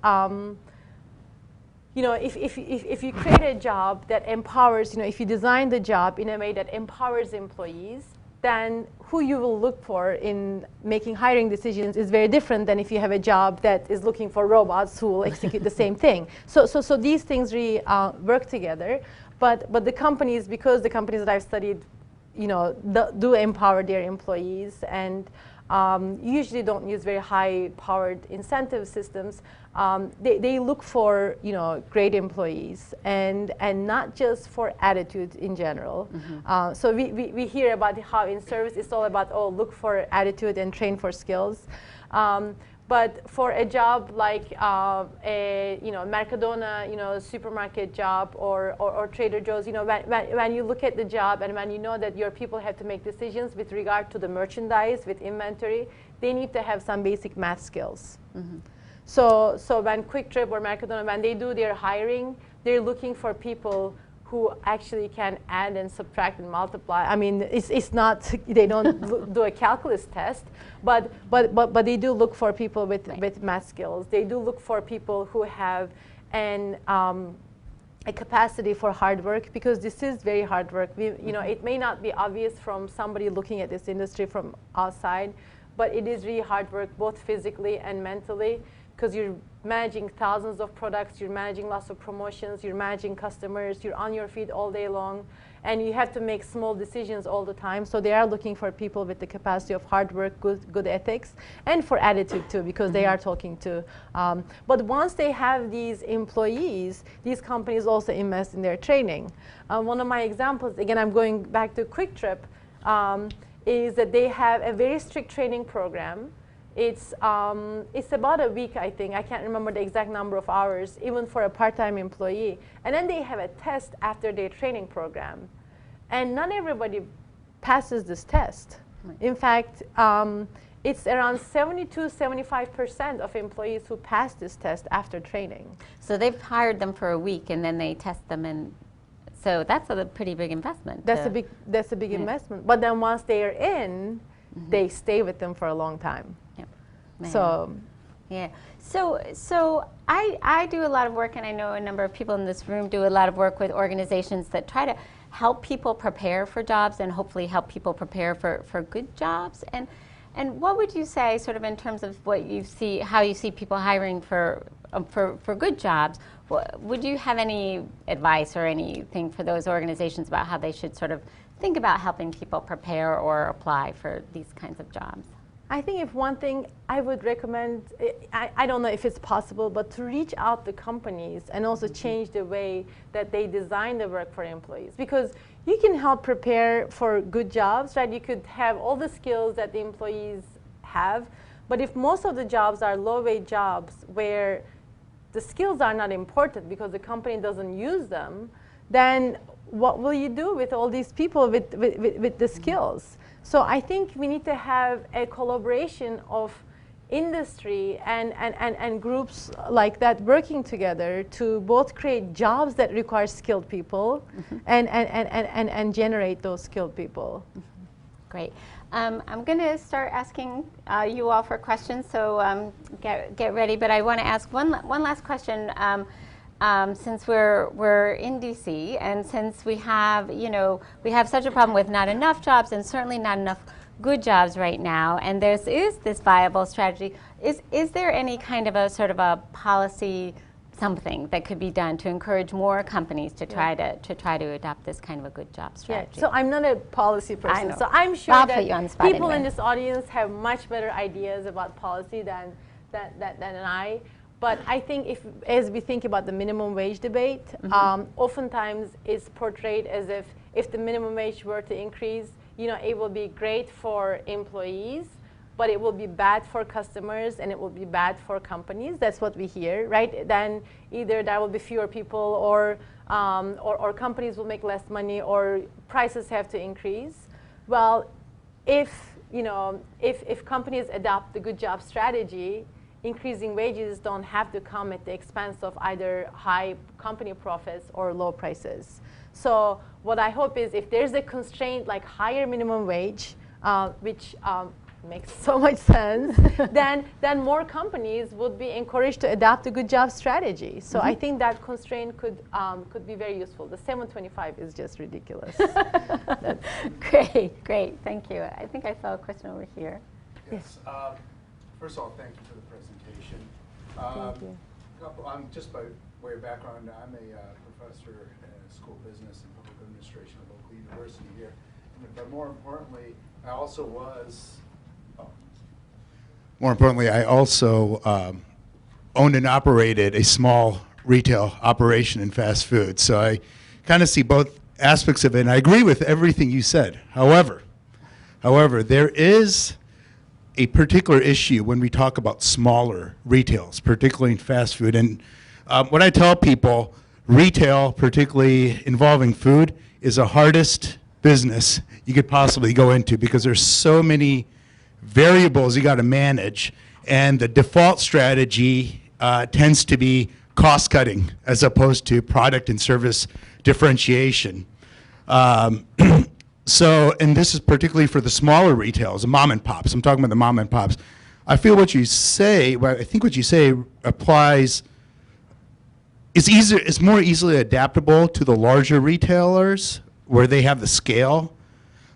if you create a job that empowers, if you design the job in a way that empowers employees, then who you will look for in making hiring decisions is very different than if you have a job that is looking for robots who will execute the same thing. So these things really work together. But the companies, because the companies that I've studied, do empower their employees, and usually don't use very high-powered incentive systems. They look for great employees, and not just for attitude in general. So we hear about how in service it's all about look for attitude and train for skills. But for a job like a Mercadona supermarket job or Trader Joe's, when you look at the job and when you know that your people have to make decisions with regard to the merchandise, with inventory, they need to have some basic math skills. So when Quick Trip or Mercadona, when they do their hiring, they're looking for people who actually can add and subtract and multiply. I mean, it's not, they don't do a calculus test, but they do look for people with math skills. They do look for people who have a capacity for hard work, because this is very hard work. It may not be obvious from somebody looking at this industry from outside, but it is really hard work, both physically and mentally, because you're managing thousands of products, you're managing lots of promotions, you're managing customers, you're on your feet all day long, and you have to make small decisions all the time. So they are looking for people with the capacity of hard work, good ethics, and for attitude too, because they are talking to. But once they have these employees, these companies also invest in their training. One of my examples, again, I'm going back to Quick Trip, is that they have a very strict training program. It's about a week, I think. I can't remember the exact number of hours, even for a part-time employee. And then they have a test after their training program. And not everybody passes this test. Right. In fact, it's around 75% of employees who pass this test after training. So they've hired them for a week, and then they test them, and so that's a pretty big investment. That's a big investment. But then once they are in, they stay with them for a long time. Yep. So, yeah. So I do a lot of work, and I know a number of people in this room do a lot of work with organizations that try to help people prepare for jobs and hopefully help people prepare for good jobs. And what would you say, sort of in terms of what you see, how you see people hiring for good jobs? Would you have any advice or anything for those organizations about how they should sort of think about helping people prepare or apply for these kinds of jobs? I think if one thing I would recommend, I don't know if it's possible, but to reach out to companies and also change the way that they design the work for employees. Because you can help prepare for good jobs, right? You could have all the skills that the employees have, but if most of the jobs are low-wage jobs where the skills are not important because the company doesn't use them, then what will you do with all these people with the skills? So I think we need to have a collaboration of industry and groups like that working together to both create jobs that require skilled people and generate those skilled people. Great. I'm going to start asking you all for questions, so get ready. But I want to ask one last question. Since we're in DC, and since we have such a problem with not enough jobs and certainly not enough good jobs right now, and there is this viable strategy, is there any kind of a sort of a policy something that could be done to encourage more companies to try to adopt this kind of a good job strategy? Yeah. So I'm not a policy person, so I'm sure that people in this audience have much better ideas about policy than I. But I think as we think about the minimum wage debate, oftentimes it's portrayed as if the minimum wage were to increase, it will be great for employees, but it will be bad for customers and it will be bad for companies. That's what we hear, right? Then either there will be fewer people, or companies will make less money, or prices have to increase. Well, if companies adopt the good job strategy, increasing wages don't have to come at the expense of either high company profits or low prices. So what I hope is, if there's a constraint like higher minimum wage, which makes so much sense, then more companies would be encouraged to adopt a good job strategy. So I think that constraint could be very useful. The 725 is just ridiculous. Great, thank you. I think I saw a question over here. Yes. First of all, thank you for the presentation. Thank you. Just by way of background, I'm a professor in school of business and public administration at a local university here. But more importantly, I also owned and operated a small retail operation in fast food. So I kind of see both aspects of it, and I agree with everything you said. However, there is a particular issue when we talk about smaller retails, particularly in fast food. And when I tell people, retail, particularly involving food, is the hardest business you could possibly go into, because there's so many variables you got to manage, and the default strategy tends to be cost cutting as opposed to product and service differentiation. So, and this is particularly for the smaller retailers, the mom and pops. I'm talking about the mom and pops. I feel what you say, well, I think what you say applies, it's more easily adaptable to the larger retailers where they have the scale.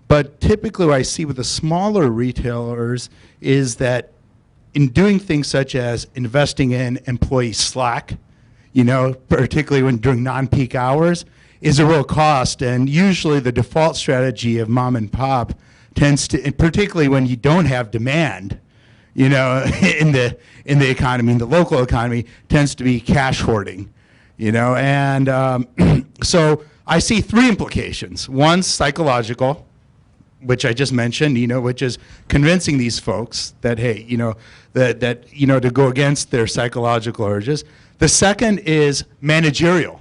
But typically what I see with the smaller retailers is that in doing things such as investing in employee Slack, you know, particularly when during non-peak hours, is a real cost. And usually the default strategy of mom and pop tends to, and particularly when you don't have demand, you know, in the economy, in the local economy, tends to be cash hoarding, you know. And so I see three implications. One, psychological, which I just mentioned, you know, which is convincing these folks that, hey, you know, that you know, to go against their psychological urges. The second is managerial,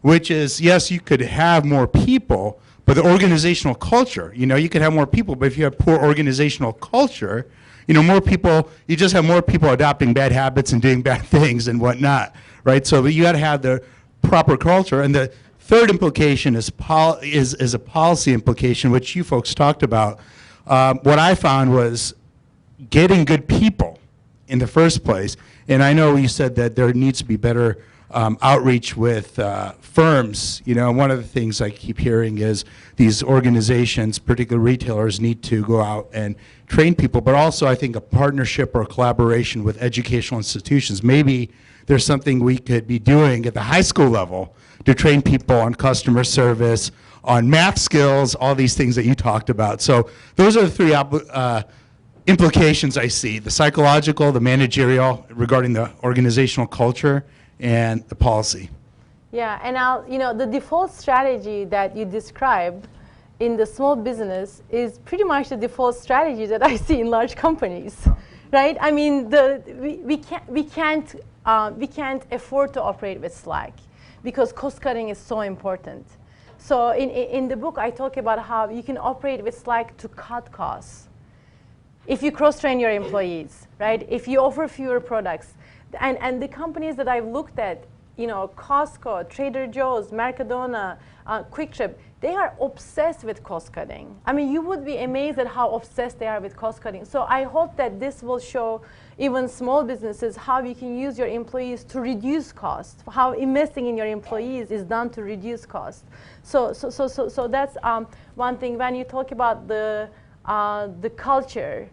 which is, yes, you could have more people, but the organizational culture, you know, you could have more people, but if you have poor organizational culture, you know, more people, you just have more people adopting bad habits and doing bad things and whatnot, right? So you got to have the proper culture. And the third implication is a policy implication, which you folks talked about. What I found was getting good people in the first place. And I know you said that there needs to be better outreach with firms. You know, one of the things I keep hearing is these organizations, particular retailers, need to go out and train people, but also I think a partnership or a collaboration with educational institutions. Maybe there's something we could be doing at the high school level to train people on customer service, on math skills, all these things that you talked about. So those are the three implications I see: the psychological, the managerial regarding the organizational culture, and the policy. Yeah, and you know, the default strategy that you described in the small business is pretty much the default strategy that I see in large companies, right? I mean, we can't afford to operate with Slack because cost cutting is so important. So in the book, I talk about how you can operate with Slack to cut costs. If you cross-train your employees, right? If you offer fewer products. And the companies that I've looked at, you know, Costco, Trader Joe's, Mercadona, Quick Trip, they are obsessed with cost cutting. I mean, you would be amazed at how obsessed they are with cost cutting. So I hope that this will show even small businesses how you can use your employees to reduce cost, how investing in your employees is done to reduce cost. So that's one thing. When you talk about the culture,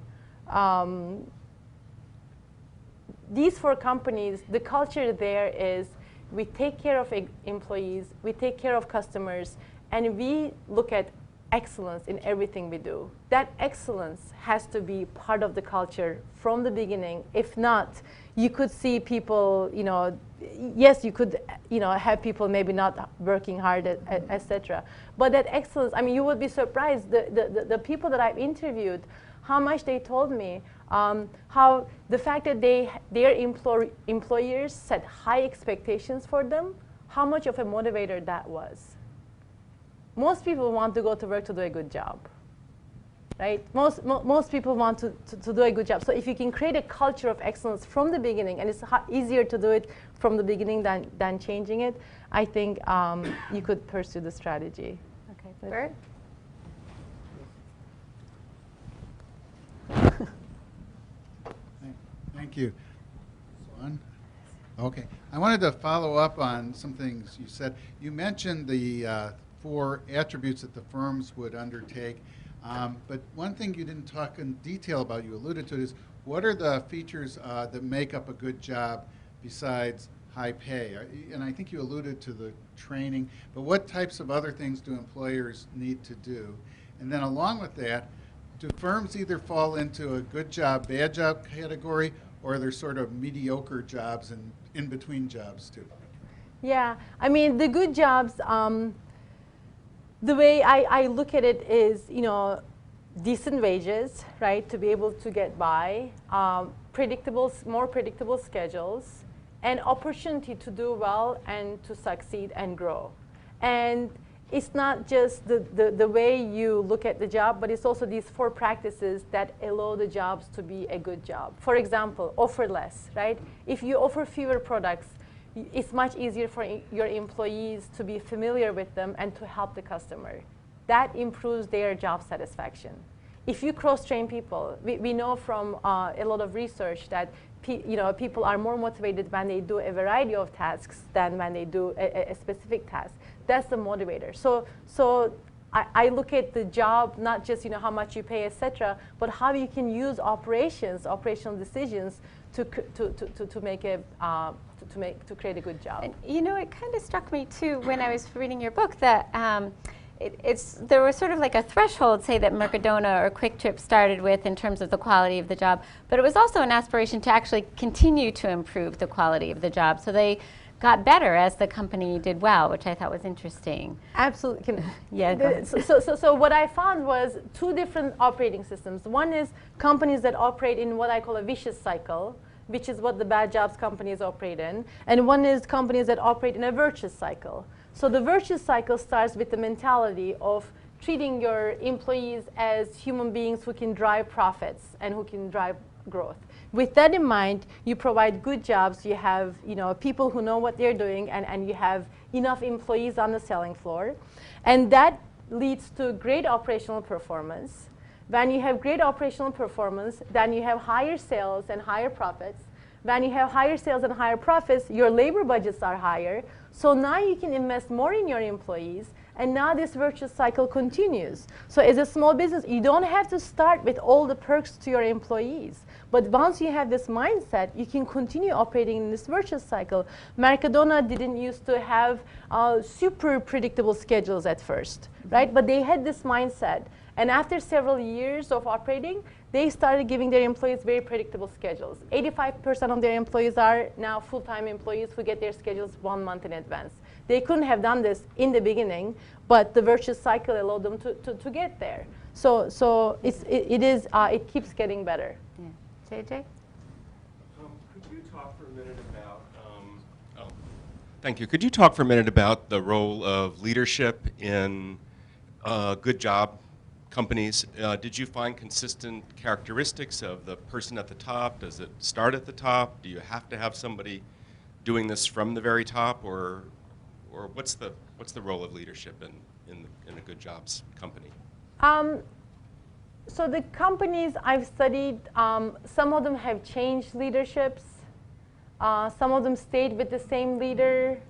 these four companies, the culture there is we take care of employees, we take care of customers, and we look at excellence in everything we do. That excellence has to be part of the culture from the beginning. If not, you could see people, you know, yes, you could, you know, have people maybe not working hard, etc. But that excellence, I mean, you would be surprised, the people that I've interviewed, how much they told me, how the fact that their employers set high expectations for them, how much of a motivator that was. Most people want to go to work to do a good job, right? Most people want to do a good job. So if you can create a culture of excellence from the beginning, and it's easier to do it from the beginning than changing it, I think you could pursue the strategy. Okay, Bert? Thank you. Okay. I wanted to follow up on some things you said. You mentioned the 4 attributes that the firms would undertake. But one thing you didn't talk in detail about, you alluded to it, is what are the features that make up a good job besides high pay? And I think you alluded to the training, but what types of other things do employers need to do? And then along with that, do firms either fall into a good job, bad job category, or are there sort of mediocre jobs and in-between jobs too? Yeah, I mean, the good jobs, the way I look at it is, you know, decent wages, right, to be able to get by, more predictable schedules, and opportunity to do well and to succeed and grow. And it's not just the way you look at the job, but it's also these 4 practices that allow the jobs to be a good job. For example, offer less, right? If you offer fewer products, it's much easier for your employees to be familiar with them and to help the customer. That improves their job satisfaction. If you cross-train people, we know from a lot of research that people are more motivated when they do a variety of tasks than when they do a specific task. That's the motivator. So I look at the job, not just how much you pay, etc., but how you can use operational decisions to create a good job. And, it kind of struck me too when I was reading your book that there was sort of like a threshold, say, that Mercadona or Quick Trip started with in terms of the quality of the job, but it was also an aspiration to actually continue to improve the quality of the job. So they got better as the company did well, which I thought was interesting. Absolutely. Yeah. Go ahead. So what I found was two different operating systems. One is companies that operate in what I call a vicious cycle, which is what the bad jobs companies operate in. And one is companies that operate in a virtuous cycle. So the virtuous cycle starts with the mentality of treating your employees as human beings who can drive profits and who can drive growth. With that in mind, you provide good jobs. You have people who know what they're doing, and you have enough employees on the selling floor. And that leads to great operational performance. When you have great operational performance, then you have higher sales and higher profits. When you have higher sales and higher profits, your labor budgets are higher. So now you can invest more in your employees, and now this virtuous cycle continues. So as a small business, you don't have to start with all the perks to your employees. But once you have this mindset, you can continue operating in this virtuous cycle. Mercadona didn't used to have super predictable schedules at first, right? But they had this mindset. And after several years of operating, they started giving their employees very predictable schedules. 85% of their employees are now full-time employees who get their schedules 1 month in advance. They couldn't have done this in the beginning, but the virtuous cycle allowed them to get there. So it keeps getting better. Yeah. JJ? Could you talk for a minute about, thank you. Could you talk for a minute about the role of leadership in good job companies? Did you find consistent characteristics of the person at the top? Does it start at the top? Do you have to have somebody doing this from the very top, or what's the role of leadership in a good jobs company? So the companies I've studied, some of them have changed leaderships. Some of them stayed with the same leader.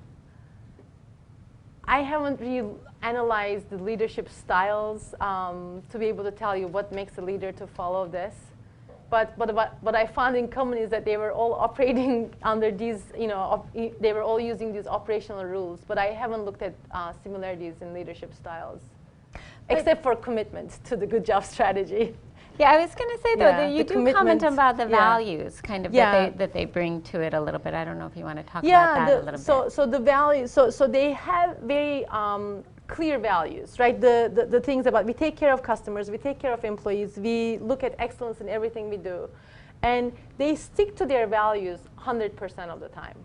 I haven't really analyzed the leadership styles to be able to tell you what makes a leader to follow this. But I found in companies that they were all operating under these, they were all using these operational rules. But I haven't looked at similarities in leadership styles, except for commitment to the good job strategy. Yeah, I was going to say, though, that you do comment about the values, kind of, that they bring to it a little bit. I don't know if you want to talk about that a little bit. So the values, so they have very clear values, right? The things about, we take care of customers, we take care of employees, we look at excellence in everything we do. And they stick to their values 100% of the time.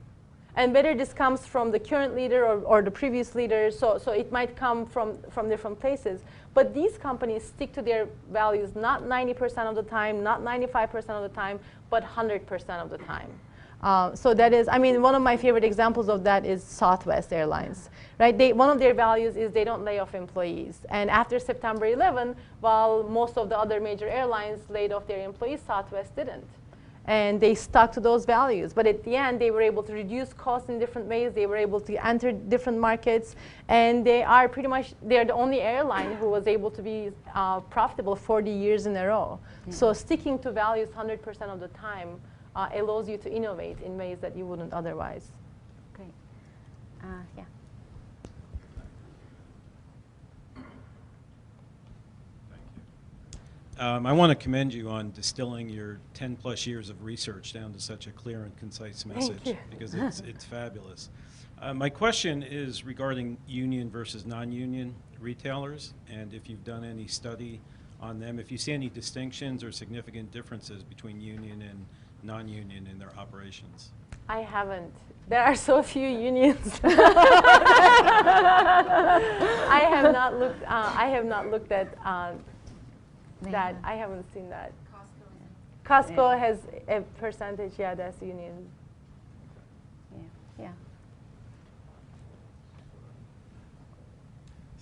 And whether this comes from the current leader or the previous leader, so it might come from different places. But these companies stick to their values not 90% of the time, not 95% of the time, but 100% of the time. So that is, one of my favorite examples of that is Southwest Airlines, right? One of their values is they don't lay off employees. And after September 11, while most of the other major airlines laid off their employees, Southwest didn't. And they stuck to those values. But at the end, they were able to reduce costs in different ways. They were able to enter different markets. And they're the only airline who was able to be profitable 40 years in a row. Yeah. So sticking to values 100% of the time allows you to innovate in ways that you wouldn't otherwise. Great. Yeah. I want to commend you on distilling your 10+ years of research down to such a clear and concise message, because it's fabulous. My question is regarding union versus non-union retailers, and if you've done any study on them, if you see any distinctions or significant differences between union and non-union in their operations. I haven't. There are so few unions. I have not looked at that. I haven't seen that. Costco has a percentage, that's union. Yeah.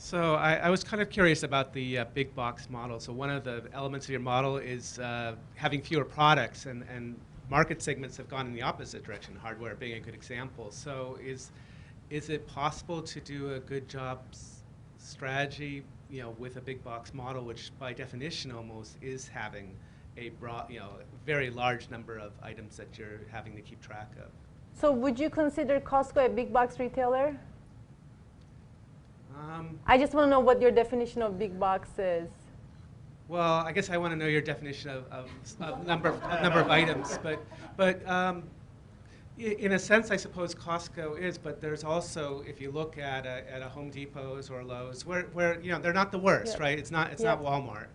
So I was kind of curious about the big box model. So one of the elements of your model is having fewer products, and market segments have gone in the opposite direction, hardware being a good example. So is it possible to do a good job strategy, with a big box model, which by definition almost is having a broad, very large number of items that you're having to keep track of? So would you consider Costco a big box retailer? I just want to know what your definition of big box is. Well, I guess I want to know your definition of number of items, but in a sense, I suppose Costco is. But there's also, if you look at a Home Depot's or Lowe's, where they're not the worst, Yep. right? It's not Yep. Walmart.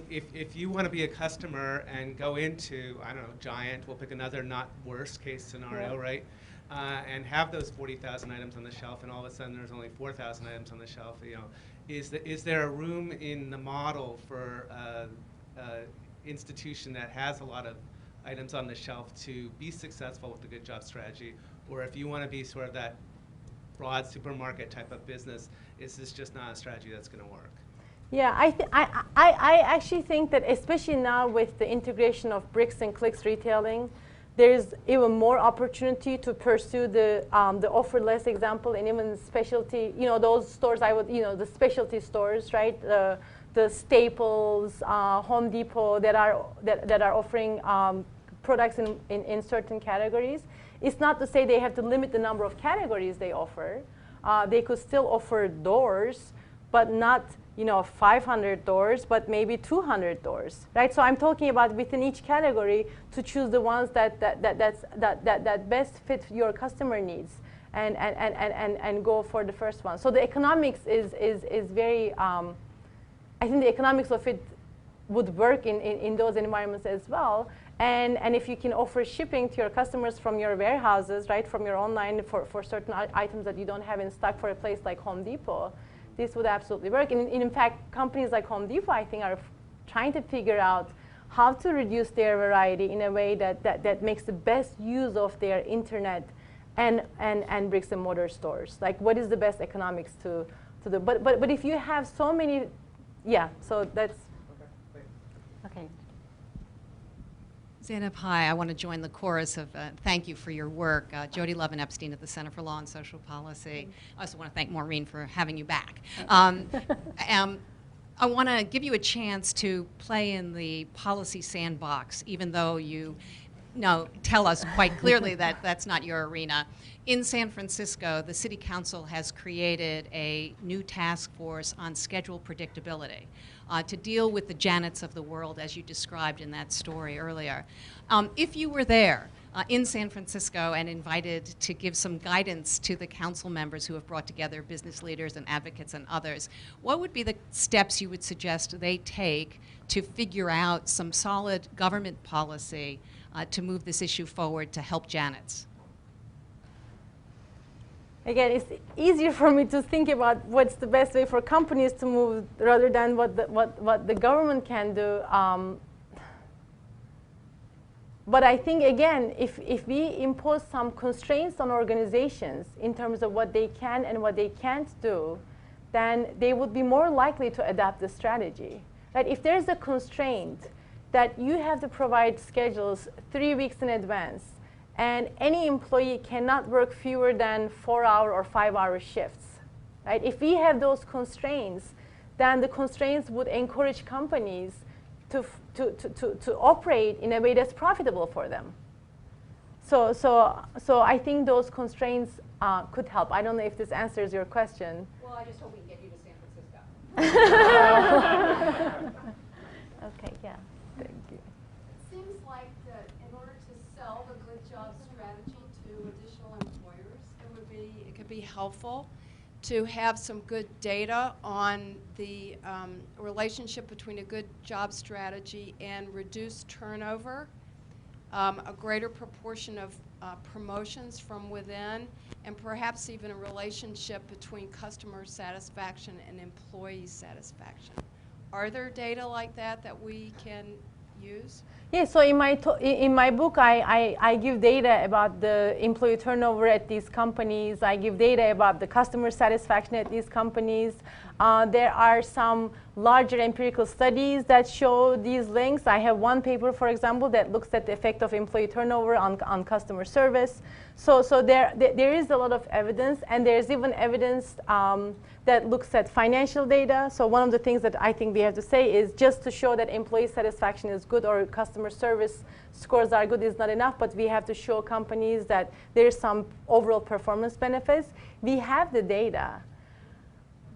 If you want to be a customer and go into, I don't know, Giant, we'll pick another not worst case scenario, Yeah. right? And have those 40,000 items on the shelf, and all of a sudden there's only 4,000 items on the shelf. Is there a room in the model for an institution that has a lot of items on the shelf to be successful with the good job strategy? Or if you want to be sort of that broad supermarket type of business, is this just not a strategy that's going to work? Yeah, I actually think that especially now with the integration of bricks and clicks retailing, there's even more opportunity to pursue the offer less example, and even specialty, those stores the specialty stores, right? The Staples, Home Depot that are offering products in certain categories. It's not to say they have to limit the number of categories they offer. They could still offer doors, but not 500 doors, but maybe 200 doors, right? So I'm talking about within each category to choose the ones that best fit your customer needs, and go for the first one. So the economics is very. I think the economics of it would work in those environments as well. And if you can offer shipping to your customers from your warehouses, right, from your online for certain items that you don't have in stock for a place like Home Depot, this would absolutely work. And in fact, companies like Home Depot, I think, are trying to figure out how to reduce their variety in a way that makes the best use of their internet and bricks and mortar stores. Like, what is the best economics to do? But if you have so many, yeah, so that's. Okay. Zeynep, hi. I want to join the chorus of thank you for your work. Jody Levin-Epstein at the Center for Law and Social Policy. I also want to thank Maureen for having you back. I want to give you a chance to play in the policy sandbox, even though you tell us quite clearly that that's not your arena. In San Francisco, the City Council has created a new task force on schedule predictability to deal with the Janets of the world, as you described in that story earlier. If you were there in San Francisco and invited to give some guidance to the council members who have brought together business leaders and advocates and others, what would be the steps you would suggest they take to figure out some solid government policy to move this issue forward to help Janets? Again, it's easier for me to think about what's the best way for companies to move rather than what the government can do. But I think, again, if we impose some constraints on organizations in terms of what they can and what they can't do, then they would be more likely to adapt the strategy. Right? If there's a constraint that you have to provide schedules 3 weeks in advance, and any employee cannot work fewer than 4-hour or 5-hour shifts, right? If we have those constraints, then the constraints would encourage companies to operate in a way that's profitable for them. So I think those constraints could help. I don't know if this answers your question. Well, I just hope we can get you to San Francisco. Okay, yeah. Thank you. It seems like that in order to sell the good job strategy to additional employers, it could be helpful to have some good data on the relationship between a good job strategy and reduced turnover, a greater proportion of promotions from within, and perhaps even a relationship between customer satisfaction and employee satisfaction. Are there data like that that we can use? Yeah, so in my book, I give data about the employee turnover at these companies. I give data about the customer satisfaction at these companies. There are some larger empirical studies that show these links. I have one paper, for example, that looks at the effect of employee turnover on customer service. So there is a lot of evidence, and there's even evidence that looks at financial data. So one of the things that I think we have to say is just to show that employee satisfaction is good or customer service scores are good is not enough, but we have to show companies that there's some overall performance benefits. We have the data.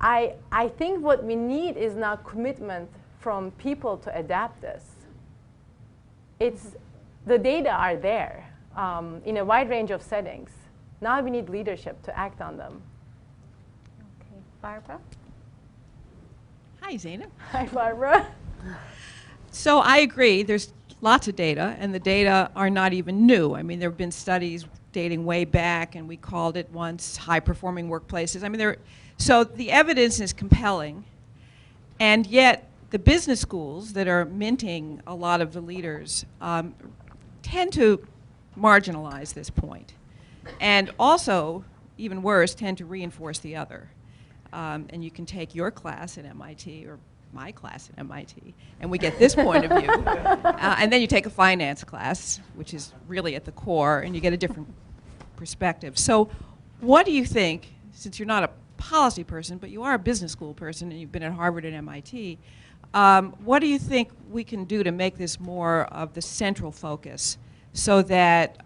I think what we need is now commitment from people to adapt this. The data are there in a wide range of settings. Now we need leadership to act on them. Okay, Barbara? Hi, Zeynep. Hi, Barbara. So I agree. There's lots of data, and the data are not even new. I mean, there have been studies dating way back, and we called it once high-performing workplaces. I mean, so the evidence is compelling, and yet the business schools that are minting a lot of the leaders tend to marginalize this point, and also, even worse, tend to reinforce the other. And you can take your class at MIT or my class at MIT, and we get this point of view. And then you take a finance class, which is really at the core, and you get a different perspective. So what do you think, since you're not a policy person, but you are a business school person, and you've been at Harvard and MIT, what do you think we can do to make this more of the central focus so that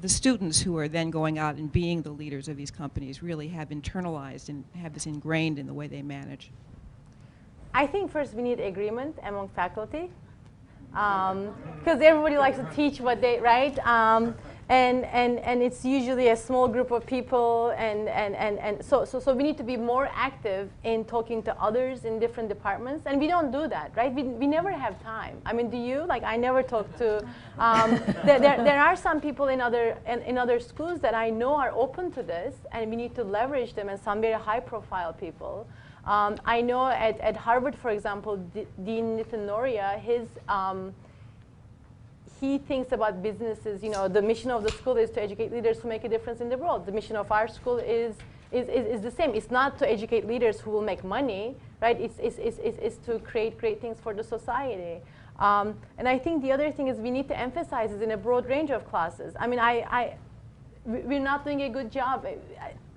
the students who are then going out and being the leaders of these companies really have internalized and have this ingrained in the way they manage? I think first we need agreement among faculty, because everybody likes to teach what they, right? And it's usually a small group of people, and so we need to be more active in talking to others in different departments, and we don't do that, right? We never have time. I mean, do you? Like, I never talk to. There are some people in other schools that I know are open to this, and we need to leverage them, and some very high-profile people. I know at Harvard, for example, Dean Nitin Noria, he thinks about businesses. You know, the mission of the school is to educate leaders who make a difference in the world. The mission of our school is the same. It's not to educate leaders who will make money, right? It's to create great things for the society. And I think the other thing is we need to emphasize it in a broad range of classes. I mean, we're not doing a good job.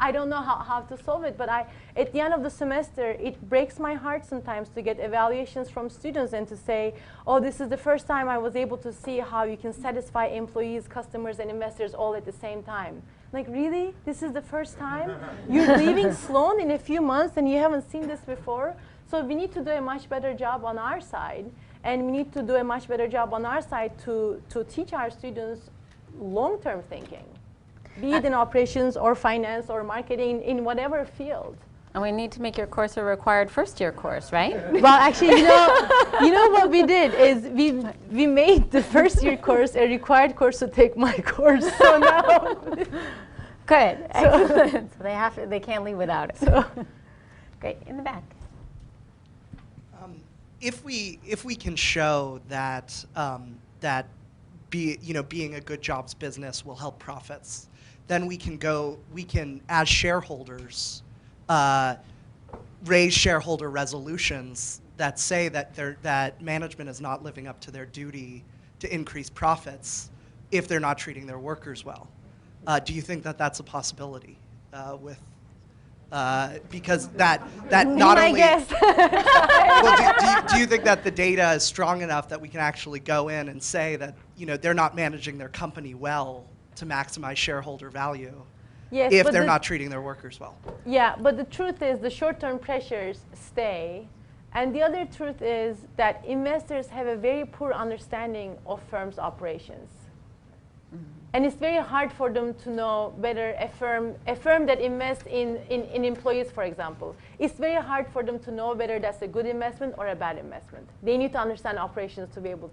I don't know how to solve it, but at the end of the semester, it breaks my heart sometimes to get evaluations from students and to say, oh, this is the first time I was able to see how you can satisfy employees, customers, and investors all at the same time. Like, really? This is the first time? You're leaving Sloan in a few months and you haven't seen this before? So we need to do a much better job on our side, and we need to do a much better job on our side to teach our students long-term thinking. Be it in operations or finance or marketing, in whatever field. And we need to make your course a required first-year course, right? Well, actually, you know what we did is we made the first-year course a required course to take my course. So now, good, excellent. So they can't leave without it. So. Great, in the back. If we can show that being a good jobs business will help profits, then we can, as shareholders, raise shareholder resolutions that say that management is not living up to their duty to increase profits if they're not treating their workers well. Do you think that that's a possibility because that not only well, do you think that the data is strong enough that we can actually go in and say that they're not managing their company well to maximize shareholder value if they're not treating their workers well? Yeah, but the truth is the short-term pressures stay, and the other truth is that investors have a very poor understanding of firms' operations. And it's very hard for them to know whether a firm that invests in employees, for example, it's very hard for them to know whether that's a good investment or a bad investment. They need to understand operations to be able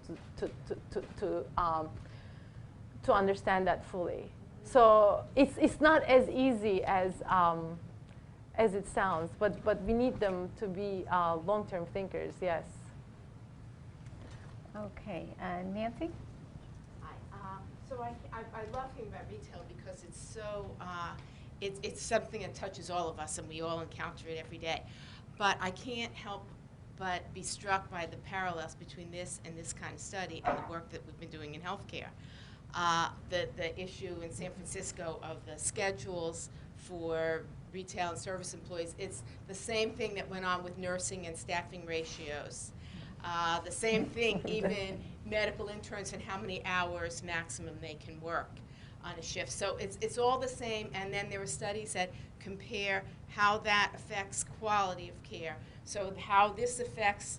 to understand that fully. So it's not as easy as it sounds, but we need them to be long-term thinkers. Yes. Okay, Nancy? Hi. So I love hearing about retail because it's so, it's something that touches all of us and we all encounter it every day. But I can't help but be struck by the parallels between this and this kind of study and the work that we've been doing in healthcare. The issue in San Francisco of the schedules for retail and service employees, it's the same thing that went on with nursing and staffing ratios. The same thing, even medical interns and how many hours maximum they can work on a shift. So it's all the same, and then there are studies that compare how that affects quality of care. So how this affects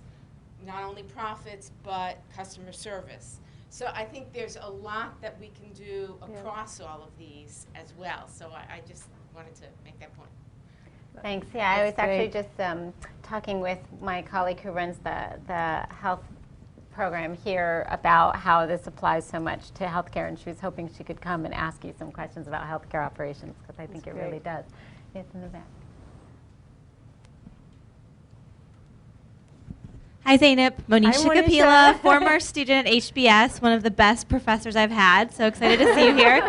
not only profits, but customer service. So I think there's a lot that we can do across all of these as well. So I just wanted to make that point. Thanks. Yeah, I was actually just talking with my colleague who runs the health program here about how this applies so much to healthcare, and she was hoping she could come and ask you some questions about healthcare operations, because I think it really does. It's in the back. Hi, Zeynep. Monisha Kapila, former student at HBS, one of the best professors I've had. So excited to see you here.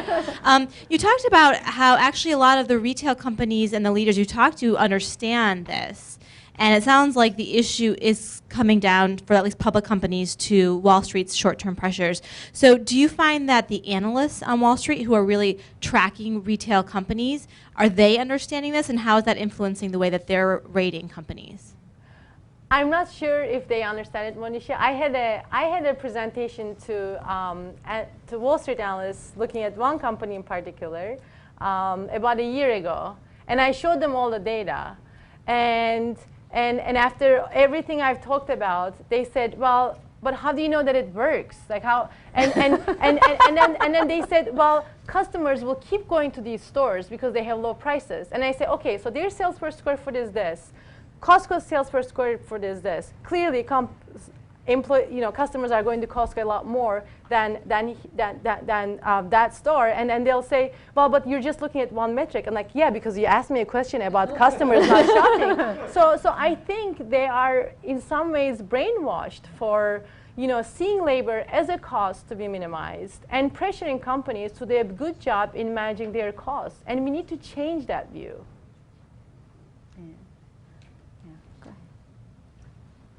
You talked about how actually a lot of the retail companies and the leaders you talked to understand this. And it sounds like the issue is coming down, for at least public companies, to Wall Street's short-term pressures. So do you find that the analysts on Wall Street who are really tracking retail companies, are they understanding this, and how is that influencing the way that they're rating companies? I'm not sure if they understand it, Monisha. I had a presentation to Wall Street analysts looking at one company in particular about a year ago, and I showed them all the data, and after everything I've talked about, they said, well, but how do you know that it works? Like how? And then they said, well, customers will keep going to these stores because they have low prices. And I say, okay, so their sales per square foot is this. Costco's sales per square foot is this. Clearly, customers are going to Costco a lot more than that store. And then they'll say, well, but you're just looking at one metric. I'm like, yeah, because you asked me a question about customers not shopping. So I think they are in some ways brainwashed for seeing labor as a cost to be minimized and pressuring companies to do a good job in managing their costs. And we need to change that view.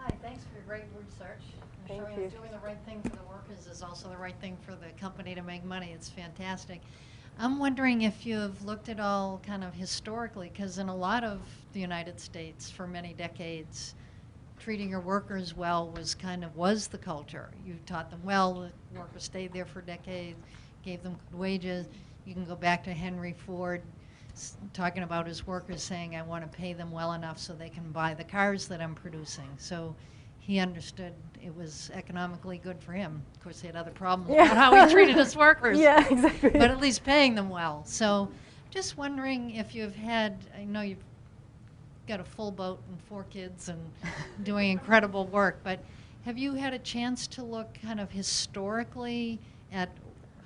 Hi, thanks for your great research. Showing us doing the right thing for the workers is also the right thing for the company to make money. It's fantastic. I'm wondering if you've looked at all kind of historically, because in a lot of the United States for many decades, treating your workers well was the culture. You taught them well, the workers stayed there for decades, gave them good wages. You can go back to Henry Ford talking about his workers saying, I want to pay them well enough so they can buy the cars that I'm producing. So he understood it was economically good for him. Of course, he had other problems about how he treated his workers. Yeah, exactly. But at least paying them well. So just wondering if you've had, I know you've got a full boat and 4 kids and doing incredible work, but have you had a chance to look kind of historically at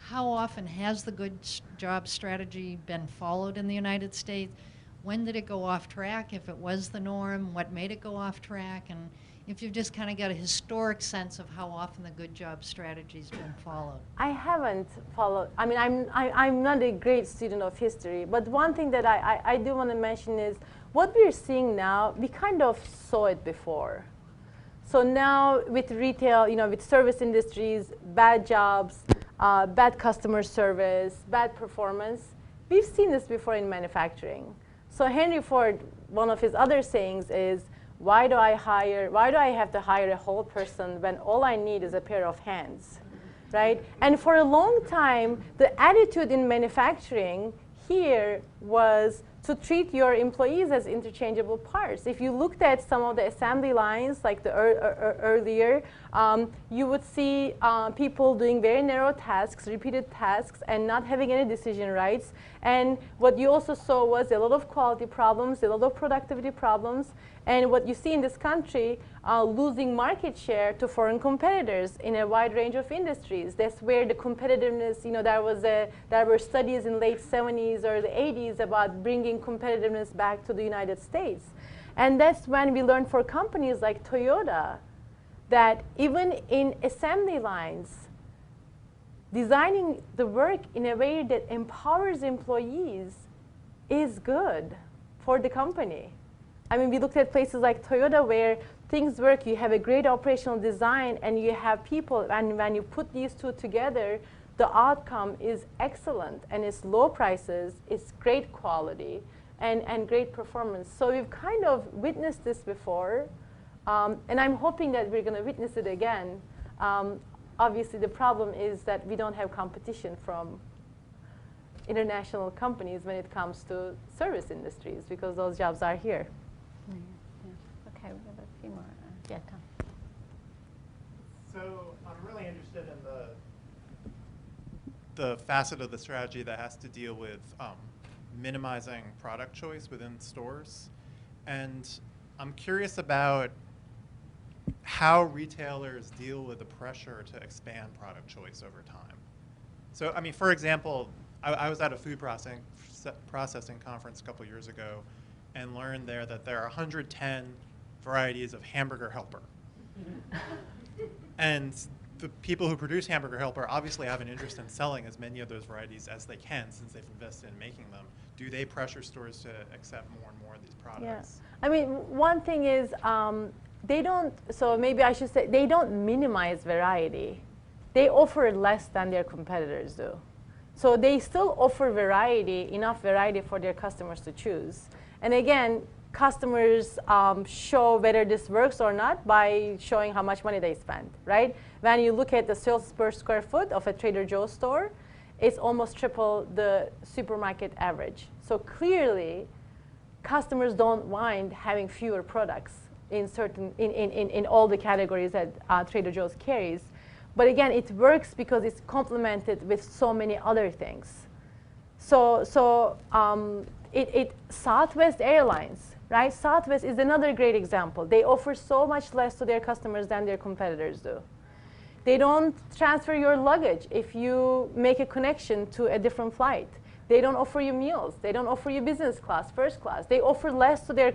how often has the good job strategy been followed in the United States? When did it go off track? If it was the norm, what made it go off track? And if you've just kind of got a historic sense of how often the good job strategy's been followed. I haven't followed. I mean, I'm not a great student of history, but one thing that I do want to mention is what we're seeing now, we kind of saw it before. So now with retail, with service industries, bad jobs, bad customer service, bad performance. We've seen this before in manufacturing. So Henry Ford, one of his other sayings is, why do I have to hire a whole person when all I need is a pair of hands, right? And for a long time, the attitude in manufacturing here was to treat your employees as interchangeable parts. If you looked at some of the assembly lines, like the earlier, you would see people doing very narrow tasks, repeated tasks, and not having any decision rights. And what you also saw was a lot of quality problems, a lot of productivity problems, and what you see in this country, losing market share to foreign competitors in a wide range of industries. That's where the competitiveness, there were studies in late 70s or the 80s about bringing competitiveness back to the United States. And that's when we learned for companies like Toyota that even in assembly lines, designing the work in a way that empowers employees is good for the company. I mean, we looked at places like Toyota where things work, you have a great operational design, and you have people, and when you put these two together, the outcome is excellent, and it's low prices, it's great quality, and great performance. So we've kind of witnessed this before, and I'm hoping that we're going to witness it again. Obviously, the problem is that we don't have competition from international companies when it comes to service industries, because those jobs are here. Okay, we have a few more. Yeah, Tom. So I'm really interested in the facet of the strategy that has to deal with minimizing product choice within stores. And I'm curious about how retailers deal with the pressure to expand product choice over time. So, I mean, for example, I was at a food processing conference a couple years ago and learned there that there are 110 varieties of hamburger helper. And the people who produce hamburger helper obviously have an interest in selling as many of those varieties as they can, since they've invested in making them. Do they pressure stores to accept more and more of these products? Yeah. I mean, one thing is they don't, so maybe I should say, they don't minimize variety. They offer less than their competitors do. So they still offer variety, enough variety for their customers to choose. And again, customers show whether this works or not by showing how much money they spend, right? When you look at the sales per square foot of a Trader Joe's store, it's almost triple the supermarket average. So clearly, customers don't mind having fewer products in all the categories that Trader Joe's carries. But again, it works because it's complemented with so many other things. So Southwest Airlines, right? Southwest is another great example. They offer so much less to their customers than their competitors do. They don't transfer your luggage if you make a connection to a different flight. They don't offer you meals. They don't offer you business class, first class. They offer less to their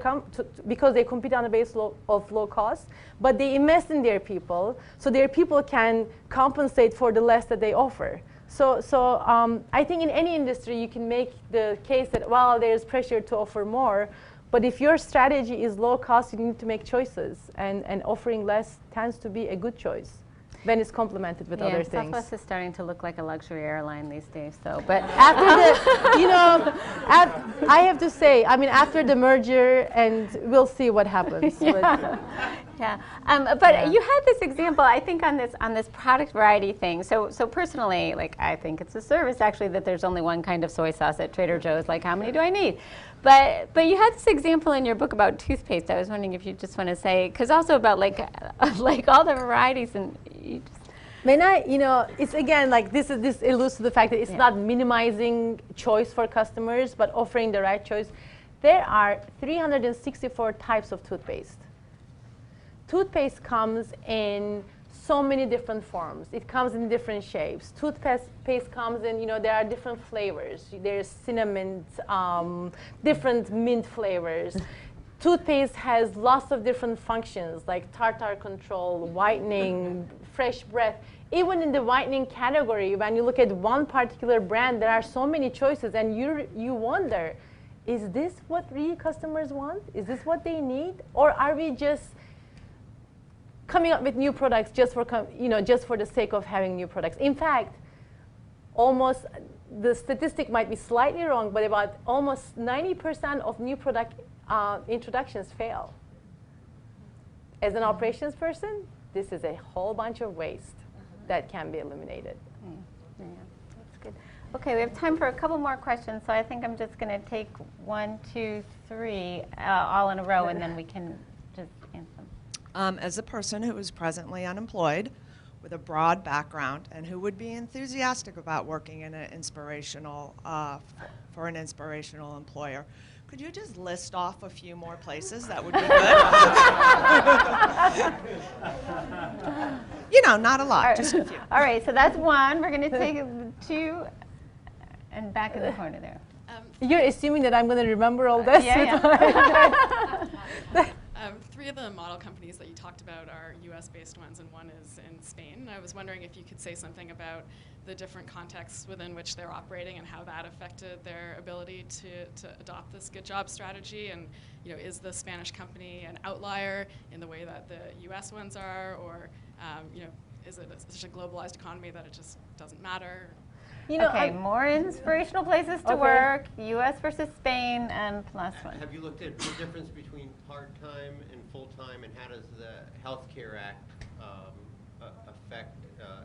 because they compete on the basis of low cost, but they invest in their people, so their people can compensate for the less that they offer. So I think in any industry you can make the case that, well, there's pressure to offer more, but if your strategy is low cost, you need to make choices, and offering less tends to be a good choice when it's complemented with other things. Southwest is starting to look like a luxury airline these days, so. But after the, I have to say, I mean, after the merger, and we'll see what happens. But you had this example, I think, on this product variety thing. So personally, like, I think it's a service actually that there's only one kind of soy sauce at Trader Joe's. Like, how many do I need? But you had this example in your book about toothpaste. I was wondering if you just want to say, because also about like all the varieties, and you just. When it's again like this alludes to the fact that it's not minimizing choice for customers, but offering the right choice. There are 364 types of toothpaste. Toothpaste comes in so many different forms. It comes in different shapes. Toothpaste comes in, there are different flavors. There's cinnamon, different mint flavors. Toothpaste has lots of different functions like tartar control, whitening, fresh breath. Even in the whitening category, when you look at one particular brand, there are so many choices, and you wonder, is this what real customers want? Is this what they need? Or are we just coming up with new products just for the sake of having new products? In fact, almost, the statistic might be slightly wrong, but about almost 90% of new product introductions fail. As an operations person, this is a whole bunch of waste that can be eliminated. Yeah, that's good. Okay, we have time for a couple more questions, so I think I'm just going to take 1, 2, 3 all in a row, and then we can just answer them. As a person who is presently unemployed with a broad background and who would be enthusiastic about working in an inspirational, for an inspirational employer, could you just list off a few more places that would be good? Not a lot, just a few. All right, so that's 1. We're going to take 2, and back in the corner there. You're assuming that I'm going to remember all this? Yeah. Three of the model companies that you talked about are US-based ones, and one is in Spain. I was wondering if you could say something about the different contexts within which they're operating and how that affected their ability to adopt this good job strategy. And is the Spanish company an outlier in the way that the US ones are, or is it such a globalized economy that it just doesn't matter? Okay, more inspirational places to work, U.S. versus Spain, and last one. Have you looked at the difference between part-time and full-time, and how does the Health Care Act affect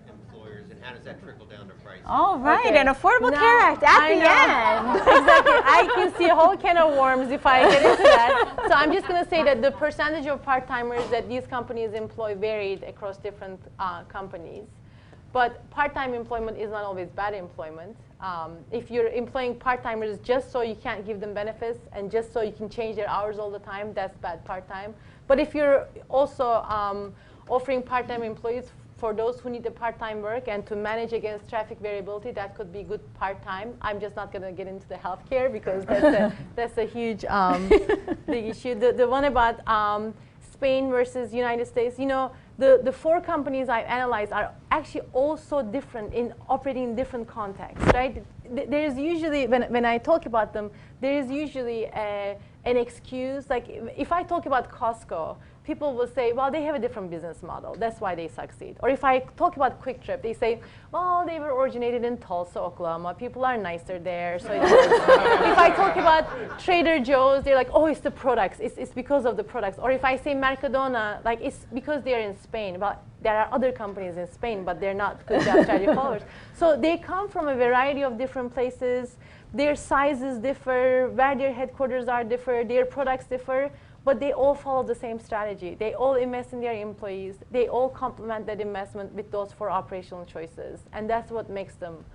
employers, and how does that trickle down to pricing? All right, an Affordable Care Act at the end. Exactly. I can see a whole can of worms if I get into that. So I'm just going to say that the percentage of part-timers that these companies employ varied across different companies. But part-time employment is not always bad employment. If you're employing part-timers just so you can't give them benefits and just so you can change their hours all the time, that's bad part-time. But if you're also offering part-time employees for those who need the part-time work and to manage against traffic variability, that could be good part-time. I'm just not going to get into the healthcare because that's a huge big issue. The one about Spain versus United States, the four companies I've analyzed are actually all so different in operating in different contexts, right? There's usually, when I talk about them, there is usually an excuse. Like if I talk about Costco, people will say, well, they have a different business model. That's why they succeed. Or if I talk about Quick Trip, they say, well, they were originated in Tulsa, Oklahoma. People are nicer there. So if I talk about Trader Joe's, they're like, oh, it's the products. It's because of the products. Or if I say Mercadona, like it's because they're in Spain. Well, there are other companies in Spain, but they're not good job strategy followers. So they come from a variety of different places. Their sizes differ, where their headquarters are differ, their products differ. But they all follow the same strategy. They all invest in their employees. They all complement that investment with those four operational choices. And that's what makes them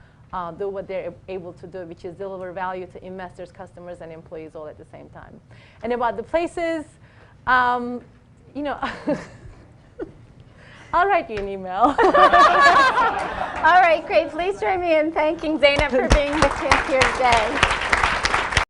do what they're able to do, which is deliver value to investors, customers, and employees all at the same time. And about the places, I'll write you an email. All right, great. Please join me in thanking Zeynep for being with us here today.